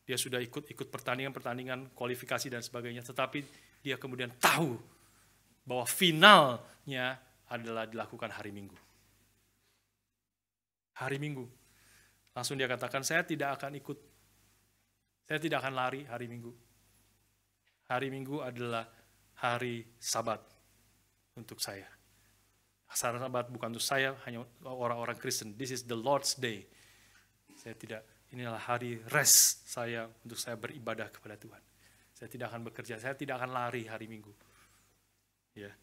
Dia sudah ikut pertandingan kualifikasi dan sebagainya, tetapi dia kemudian tahu bahwa finalnya adalah dilakukan hari Minggu. Hari Minggu. Langsung dia katakan, saya tidak akan lari hari Minggu. Hari Minggu adalah hari Sabat untuk saya. Hari Sabat bukan untuk saya, hanya orang-orang Kristen. This is the Lord's Day. Inilah hari rest saya untuk saya beribadah kepada Tuhan. Saya tidak akan bekerja, saya tidak akan lari hari Minggu. Ya.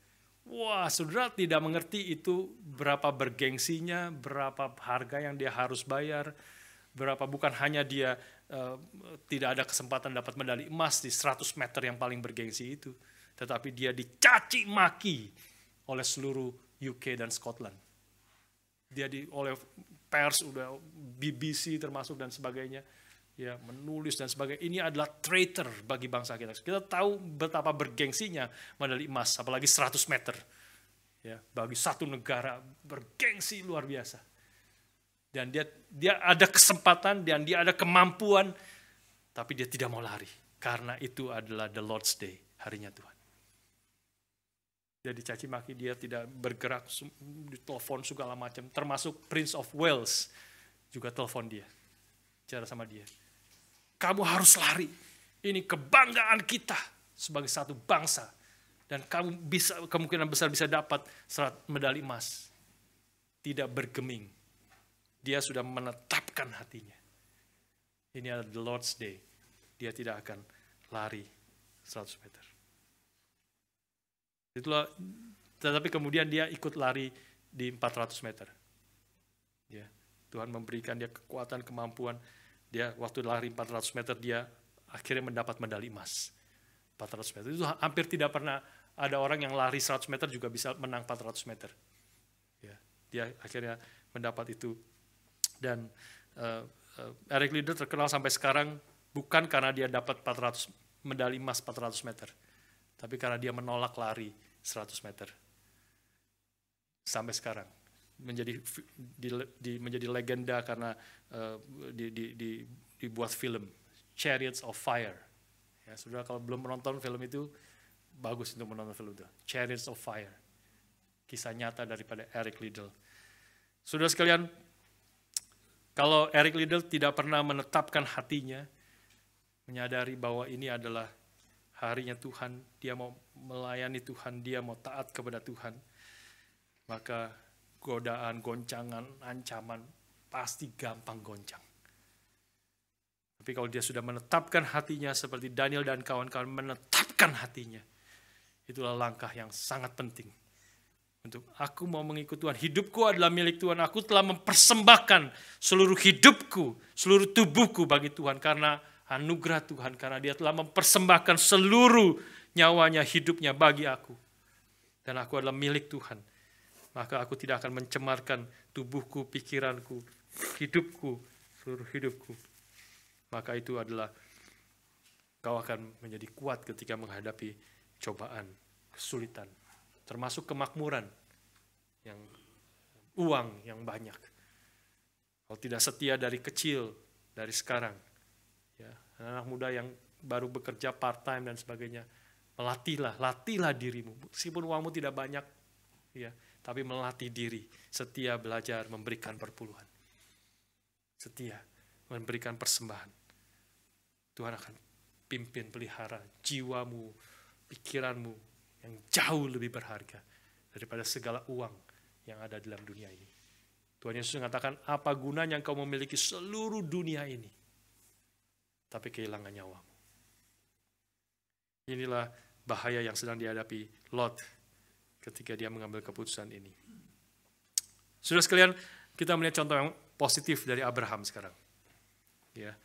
Wah, saudara tidak mengerti itu berapa bergengsinya, berapa harga yang dia harus bayar, bukan hanya dia tidak ada kesempatan dapat medali emas di 100 meter yang paling bergengsi itu, tetapi dia dicaci maki oleh seluruh UK dan Scotland. Dia oleh pers, udah BBC termasuk dan sebagainya, ya, menulis dan sebagainya. Ini adalah traitor bagi bangsa kita. Kita tahu betapa bergengsinya medali emas, apalagi 100 meter. Ya, bagi satu negara bergengsi luar biasa. Dan dia ada kesempatan dan dia ada kemampuan, tapi dia tidak mau lari. Karena itu adalah the Lord's Day, harinya Tuhan. Dia dicaci maki, dia tidak bergerak, ditelepon segala macam. Termasuk Prince of Wales juga telepon dia, bicara sama dia. Kamu harus lari, ini kebanggaan kita sebagai satu bangsa. Dan kamu bisa, kemungkinan besar bisa dapat medali emas. Tidak bergeming. Dia sudah menetapkan hatinya. Ini adalah the Lord's Day. Dia tidak akan lari 100 meter. Itulah, tetapi kemudian dia ikut lari di 400 meter. Ya, Tuhan memberikan dia kekuatan, kemampuan. Dia waktu lari 400 meter dia akhirnya mendapat medali emas. 400 meter itu hampir tidak pernah ada orang yang lari 100 meter juga bisa menang 400 meter. Ya, dia akhirnya mendapat itu. Dan Eric Liddell terkenal sampai sekarang bukan karena dia dapat medali emas 400 meter, tapi karena dia menolak lari 100 meter. Sampai sekarang menjadi legenda karena dibuat film Chariots of Fire. Ya, saudara kalau belum menonton film itu, bagus untuk menonton film itu. Chariots of Fire. Kisah nyata daripada Eric Liddell. Saudara sekalian, kalau Eric Liddell tidak pernah menetapkan hatinya, menyadari bahwa ini adalah harinya Tuhan, dia mau melayani Tuhan, dia mau taat kepada Tuhan, maka godaan, goncangan, ancaman pasti gampang goncang. Tapi kalau dia sudah menetapkan hatinya seperti Daniel dan kawan-kawan menetapkan hatinya, itulah langkah yang sangat penting. Untuk aku mau mengikut Tuhan, hidupku adalah milik Tuhan, aku telah mempersembahkan seluruh hidupku, seluruh tubuhku bagi Tuhan karena anugerah Tuhan, karena dia telah mempersembahkan seluruh nyawanya, hidupnya bagi aku. Dan aku adalah milik Tuhan. Maka aku tidak akan mencemarkan tubuhku, pikiranku, hidupku, seluruh hidupku. Maka itu adalah kau akan menjadi kuat ketika menghadapi cobaan, kesulitan. Termasuk kemakmuran, uang yang banyak. Kalau tidak setia dari kecil, dari sekarang, ya, anak muda yang baru bekerja part-time dan sebagainya, latihlah dirimu. Meskipun uangmu tidak banyak, ya, tapi melatih diri, setia belajar memberikan perpuluhan. Setia memberikan persembahan. Tuhan akan pimpin, pelihara jiwamu, pikiranmu yang jauh lebih berharga daripada segala uang yang ada dalam dunia ini. Tuhan Yesus mengatakan, apa gunanya engkau memiliki seluruh dunia ini, tapi kehilangan nyawamu. Inilah bahaya yang sedang dihadapi Lot ketika dia mengambil keputusan ini. Saudara sekalian, kita melihat contoh yang positif dari Abraham sekarang. Ya.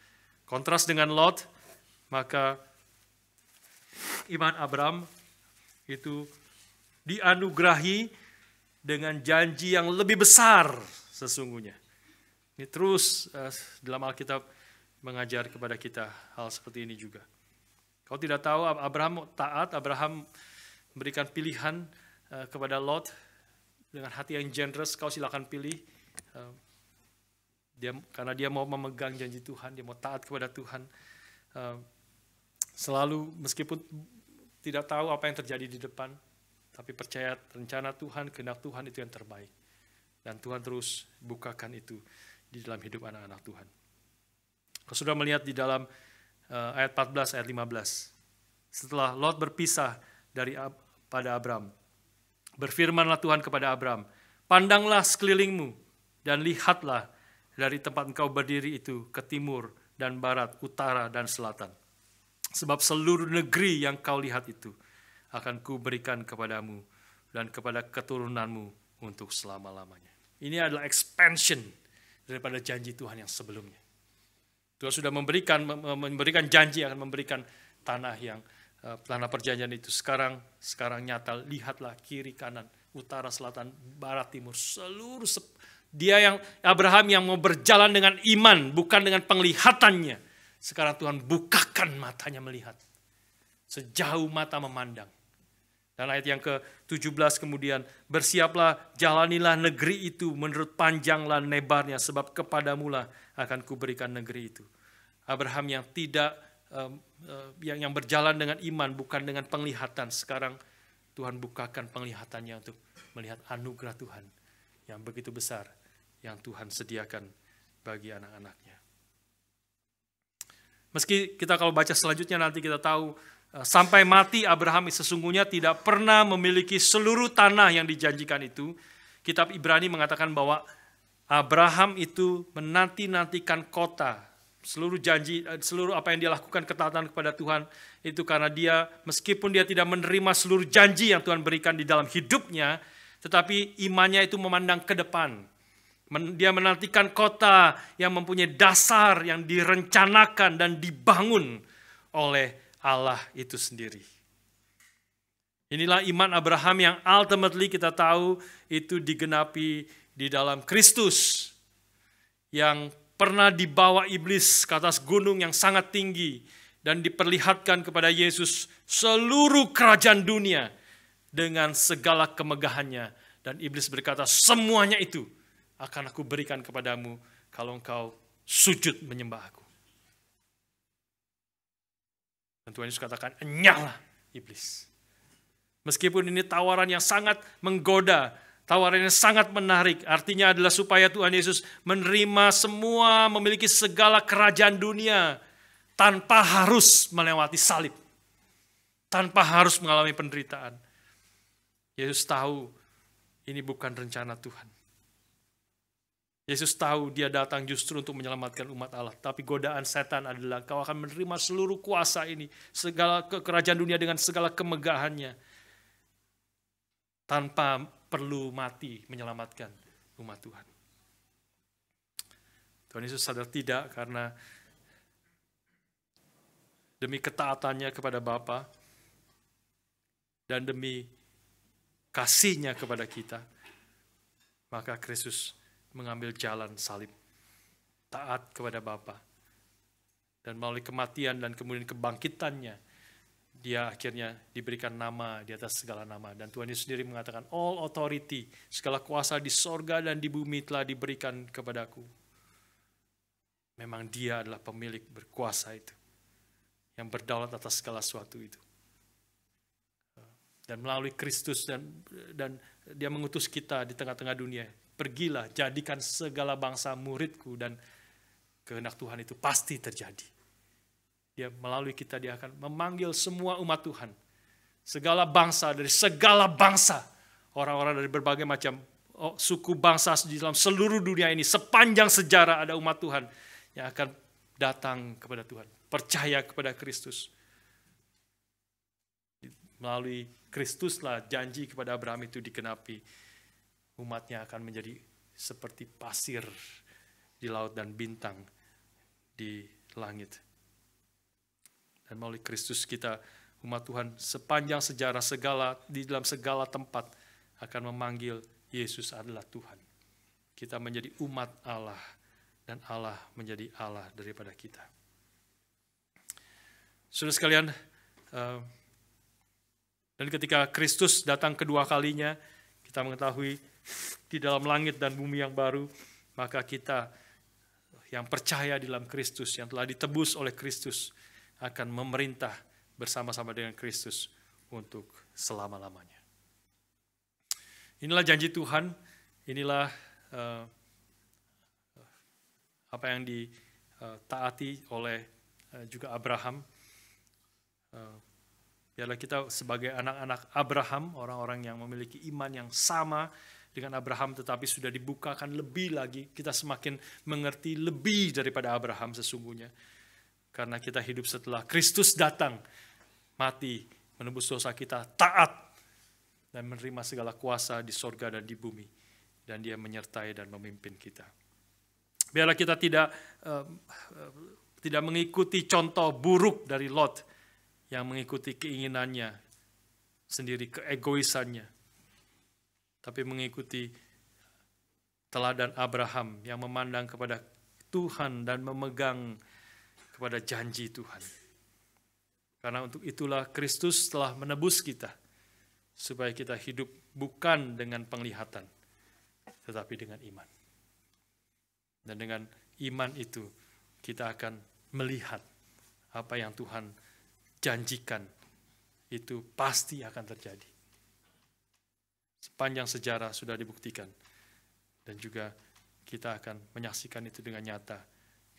Kontras dengan Lot, maka iman Abraham itu dianugerahi dengan janji yang lebih besar sesungguhnya. Ini terus dalam Alkitab mengajar kepada kita hal seperti ini juga. Kalau tidak tahu, Abraham taat, Abraham memberikan pilihan kepada Lot dengan hati yang generous, kau silakan pilih. Karena dia mau memegang janji Tuhan, dia mau taat kepada Tuhan. Selalu meskipun tidak tahu apa yang terjadi di depan, tapi percaya rencana Tuhan, kehendak Tuhan itu yang terbaik. Dan Tuhan terus bukakan itu di dalam hidup anak-anak Tuhan. Kalau sudah melihat di dalam ayat 14, ayat 15. Setelah Lot berpisah pada Abram, berfirmanlah Tuhan kepada Abram, pandanglah sekelilingmu dan lihatlah dari tempat engkau berdiri itu ke timur dan barat, utara dan selatan. Sebab seluruh negeri yang kau lihat itu akan kuberikan kepadamu dan kepada keturunanmu untuk selama-lamanya. Ini adalah expansion daripada janji Tuhan yang sebelumnya. Tuhan sudah memberikan janji akan memberikan tanah perjanjian itu. Sekarang nyata, lihatlah kiri kanan, utara selatan, barat timur, seluruh Abraham yang mau berjalan dengan iman, bukan dengan penglihatannya. Sekarang Tuhan bukakan matanya melihat. Sejauh mata memandang. Dan ayat yang ke-17 kemudian, bersiaplah, jalanilah negeri itu menurut panjang dan lebarnya, sebab kepadamulah akan kuberikan negeri itu. Abraham yang tidak yang berjalan dengan iman, bukan dengan penglihatan. Sekarang Tuhan bukakan penglihatannya untuk melihat anugerah Tuhan yang begitu besar yang Tuhan sediakan bagi anak-anaknya. Meski kita kalau baca selanjutnya nanti kita tahu sampai mati Abraham sesungguhnya tidak pernah memiliki seluruh tanah yang dijanjikan itu. Kitab Ibrani mengatakan bahwa Abraham itu menanti-nantikan kota. Seluruh janji, seluruh apa yang dia lakukan ketaatan kepada Tuhan itu karena dia meskipun dia tidak menerima seluruh janji yang Tuhan berikan di dalam hidupnya, tetapi imannya itu memandang ke depan. Dia menantikan kota yang mempunyai dasar yang direncanakan dan dibangun oleh Allah itu sendiri. Inilah iman Abraham yang ultimately kita tahu itu digenapi di dalam Kristus yang pernah dibawa iblis ke atas gunung yang sangat tinggi dan diperlihatkan kepada Yesus seluruh kerajaan dunia dengan segala kemegahannya. Dan iblis berkata, semuanya itu akan aku berikan kepadamu kalau engkau sujud menyembah aku. Dan Tuhan Yesus katakan, enyahlah iblis. Meskipun ini tawaran yang sangat menggoda, tawaran yang sangat menarik, artinya adalah supaya Tuhan Yesus menerima semua, memiliki segala kerajaan dunia tanpa harus melewati salib, tanpa harus mengalami penderitaan. Yesus tahu ini bukan rencana Tuhan. Yesus tahu dia datang justru untuk menyelamatkan umat Allah. Tapi godaan setan adalah kau akan menerima seluruh kuasa ini, segala kerajaan dunia dengan segala kemegahannya, tanpa perlu mati menyelamatkan umat Tuhan. Tuhan Yesus sadar tidak, karena demi ketaatannya kepada Bapa dan demi kasihnya kepada kita, maka Kristus mengambil jalan salib, taat kepada Bapa, dan melalui kematian dan kemudian kebangkitannya, dia akhirnya diberikan nama di atas segala nama. Dan Tuhan Yesus sendiri mengatakan, all authority, segala kuasa di sorga dan di bumi telah diberikan kepadaku. Memang dia adalah pemilik berkuasa itu, yang berdaulat atas segala sesuatu itu. Dan melalui Kristus dan dia mengutus kita di tengah-tengah dunia. Pergilah, jadikan segala bangsa muridku, dan kehendak Tuhan itu pasti terjadi. Dia melalui kita, dia akan memanggil semua umat Tuhan. Segala bangsa, dari segala bangsa. Orang-orang dari berbagai macam suku bangsa di dalam seluruh dunia ini. Sepanjang sejarah ada umat Tuhan yang akan datang kepada Tuhan. Percaya kepada Kristus. Melalui Kristuslah janji kepada Abraham itu digenapi. Umatnya akan menjadi seperti pasir di laut dan bintang di langit. Dan melalui Kristus kita, umat Tuhan sepanjang sejarah di dalam segala tempat akan memanggil Yesus adalah Tuhan. Kita menjadi umat Allah dan Allah menjadi Allah daripada kita. Saudara sekalian, dan ketika Kristus datang kedua kalinya, kita mengetahui di dalam langit dan bumi yang baru, maka kita yang percaya di dalam Kristus, yang telah ditebus oleh Kristus, akan memerintah bersama-sama dengan Kristus untuk selama-lamanya. Inilah janji Tuhan, inilah apa yang ditaati oleh juga Abraham. Biarlah kita sebagai anak-anak Abraham, orang-orang yang memiliki iman yang sama dengan Abraham, tetapi sudah dibukakan lebih lagi, kita semakin mengerti lebih daripada Abraham sesungguhnya. Karena kita hidup setelah Kristus datang, mati, menebus dosa kita, taat, dan menerima segala kuasa di sorga dan di bumi. Dan dia menyertai dan memimpin kita. Biarlah kita tidak mengikuti contoh buruk dari Lot, yang mengikuti keinginannya sendiri, keegoisannya. Tapi mengikuti teladan Abraham yang memandang kepada Tuhan dan memegang kepada janji Tuhan. Karena untuk itulah Kristus telah menebus kita, supaya kita hidup bukan dengan penglihatan, tetapi dengan iman. Dan dengan iman itu kita akan melihat apa yang Tuhan janjikan itu pasti akan terjadi. Sepanjang sejarah sudah dibuktikan. Dan juga kita akan menyaksikan itu dengan nyata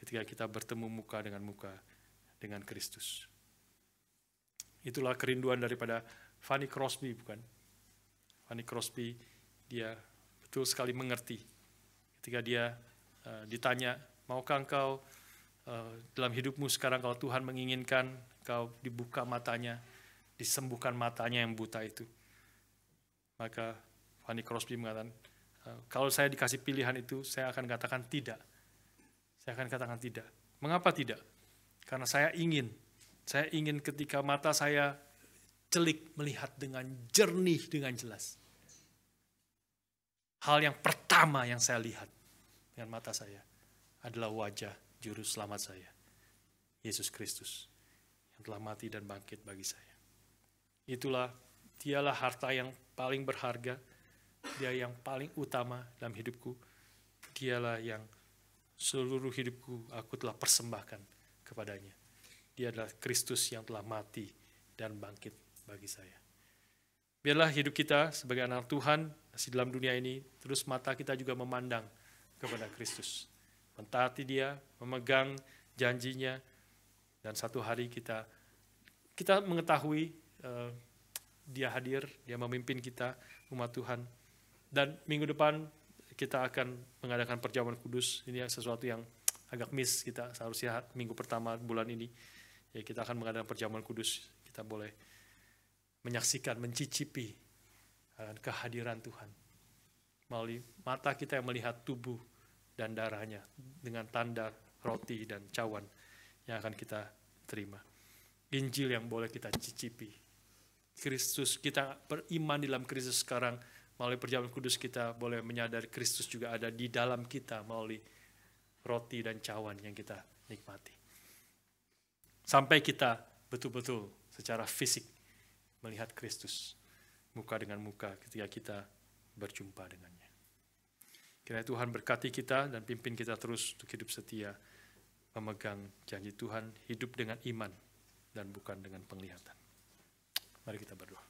ketika kita bertemu muka dengan Kristus. Itulah kerinduan daripada Fanny Crosby, bukan? Fanny Crosby, dia betul sekali mengerti ketika dia ditanya, maukah engkau dalam hidupmu sekarang kalau Tuhan menginginkan kau dibuka matanya, disembuhkan matanya yang buta itu. Maka Fanny Crosby mengatakan, kalau saya dikasih pilihan itu, saya akan katakan tidak. Saya akan katakan tidak. Mengapa tidak? Karena saya ingin ketika mata saya celik melihat dengan jernih, dengan jelas. Hal yang pertama yang saya lihat dengan mata saya adalah wajah Juru Selamat saya, Yesus Kristus, yang telah mati dan bangkit bagi saya. Dialah harta yang paling berharga, dia yang paling utama dalam hidupku. Dialah yang seluruh hidupku aku telah persembahkan kepadanya. Dia adalah Kristus yang telah mati dan bangkit bagi saya. Biarlah hidup kita sebagai anak Tuhan masih dalam dunia ini, terus mata kita juga memandang kepada Kristus. Mentaati dia, memegang janjinya, dan satu hari kita mengetahui dia hadir, dia memimpin kita, umat Tuhan. Dan minggu depan kita akan mengadakan perjamuan kudus. Ini sesuatu yang agak miss kita, seharusnya minggu pertama bulan ini. Ya, kita akan mengadakan perjamuan kudus. Kita boleh menyaksikan, mencicipi kehadiran Tuhan. Melalui mata kita yang melihat tubuh dan darahnya dengan tanda roti dan cawan yang akan kita terima. Injil yang boleh kita cicipi. Kristus, kita beriman di dalam Kristus sekarang. Melalui perjamuan kudus kita boleh menyadari Kristus juga ada di dalam kita melalui roti dan cawan yang kita nikmati. Sampai kita betul-betul secara fisik melihat Kristus muka dengan muka ketika kita berjumpa dengannya. Kiranya Tuhan berkati kita dan pimpin kita terus untuk hidup setia, memegang janji Tuhan, hidup dengan iman dan bukan dengan penglihatan. Mari kita berdoa.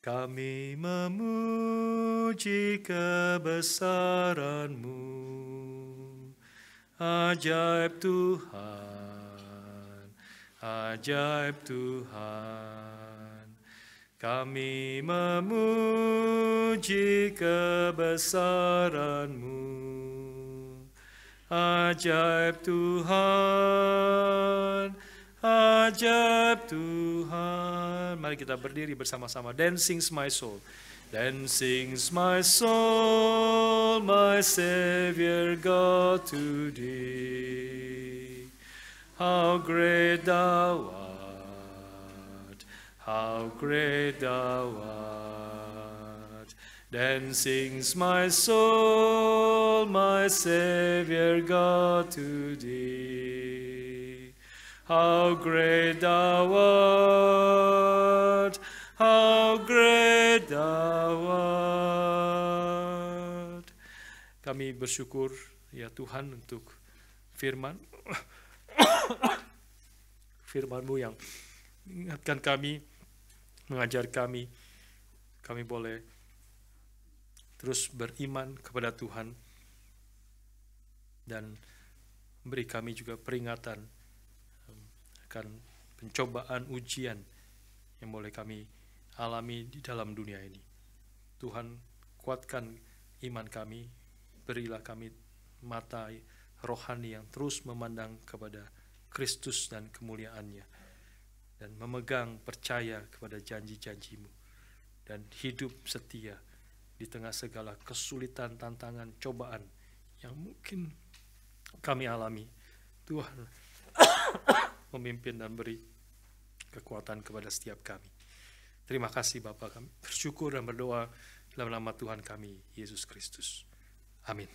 Kami memuji kebesaran-Mu, ajaib Tuhan, ajaib Tuhan. Kami memuji kebesaran-Mu, ajaib Tuhan, ajaib Tuhan. Mari kita berdiri bersama-sama. Then sings my soul. Then sings my soul, my Savior God to Thee. How great Thou art, how great Thou art. Then sings my soul, my Savior God to Thee. How great Thou art, how great Thou art. Kami bersyukur ya Tuhan untuk firman-Mu yang mengingatkan kami, mengajar kami boleh terus beriman kepada Tuhan dan beri kami juga peringatan akan pencobaan, ujian yang boleh kami alami di dalam dunia ini. Tuhan, kuatkan iman kami, berilah kami mata rohani yang terus memandang kepada Kristus dan kemuliaan-Nya, dan memegang percaya kepada janji-janji-Mu, dan hidup setia di tengah segala kesulitan, tantangan, cobaan yang mungkin kami alami. Tuhan memimpin dan beri kekuatan kepada setiap kami. Terima kasih Bapa, kami bersyukur dan berdoa dalam nama Tuhan kami, Yesus Kristus. Amin.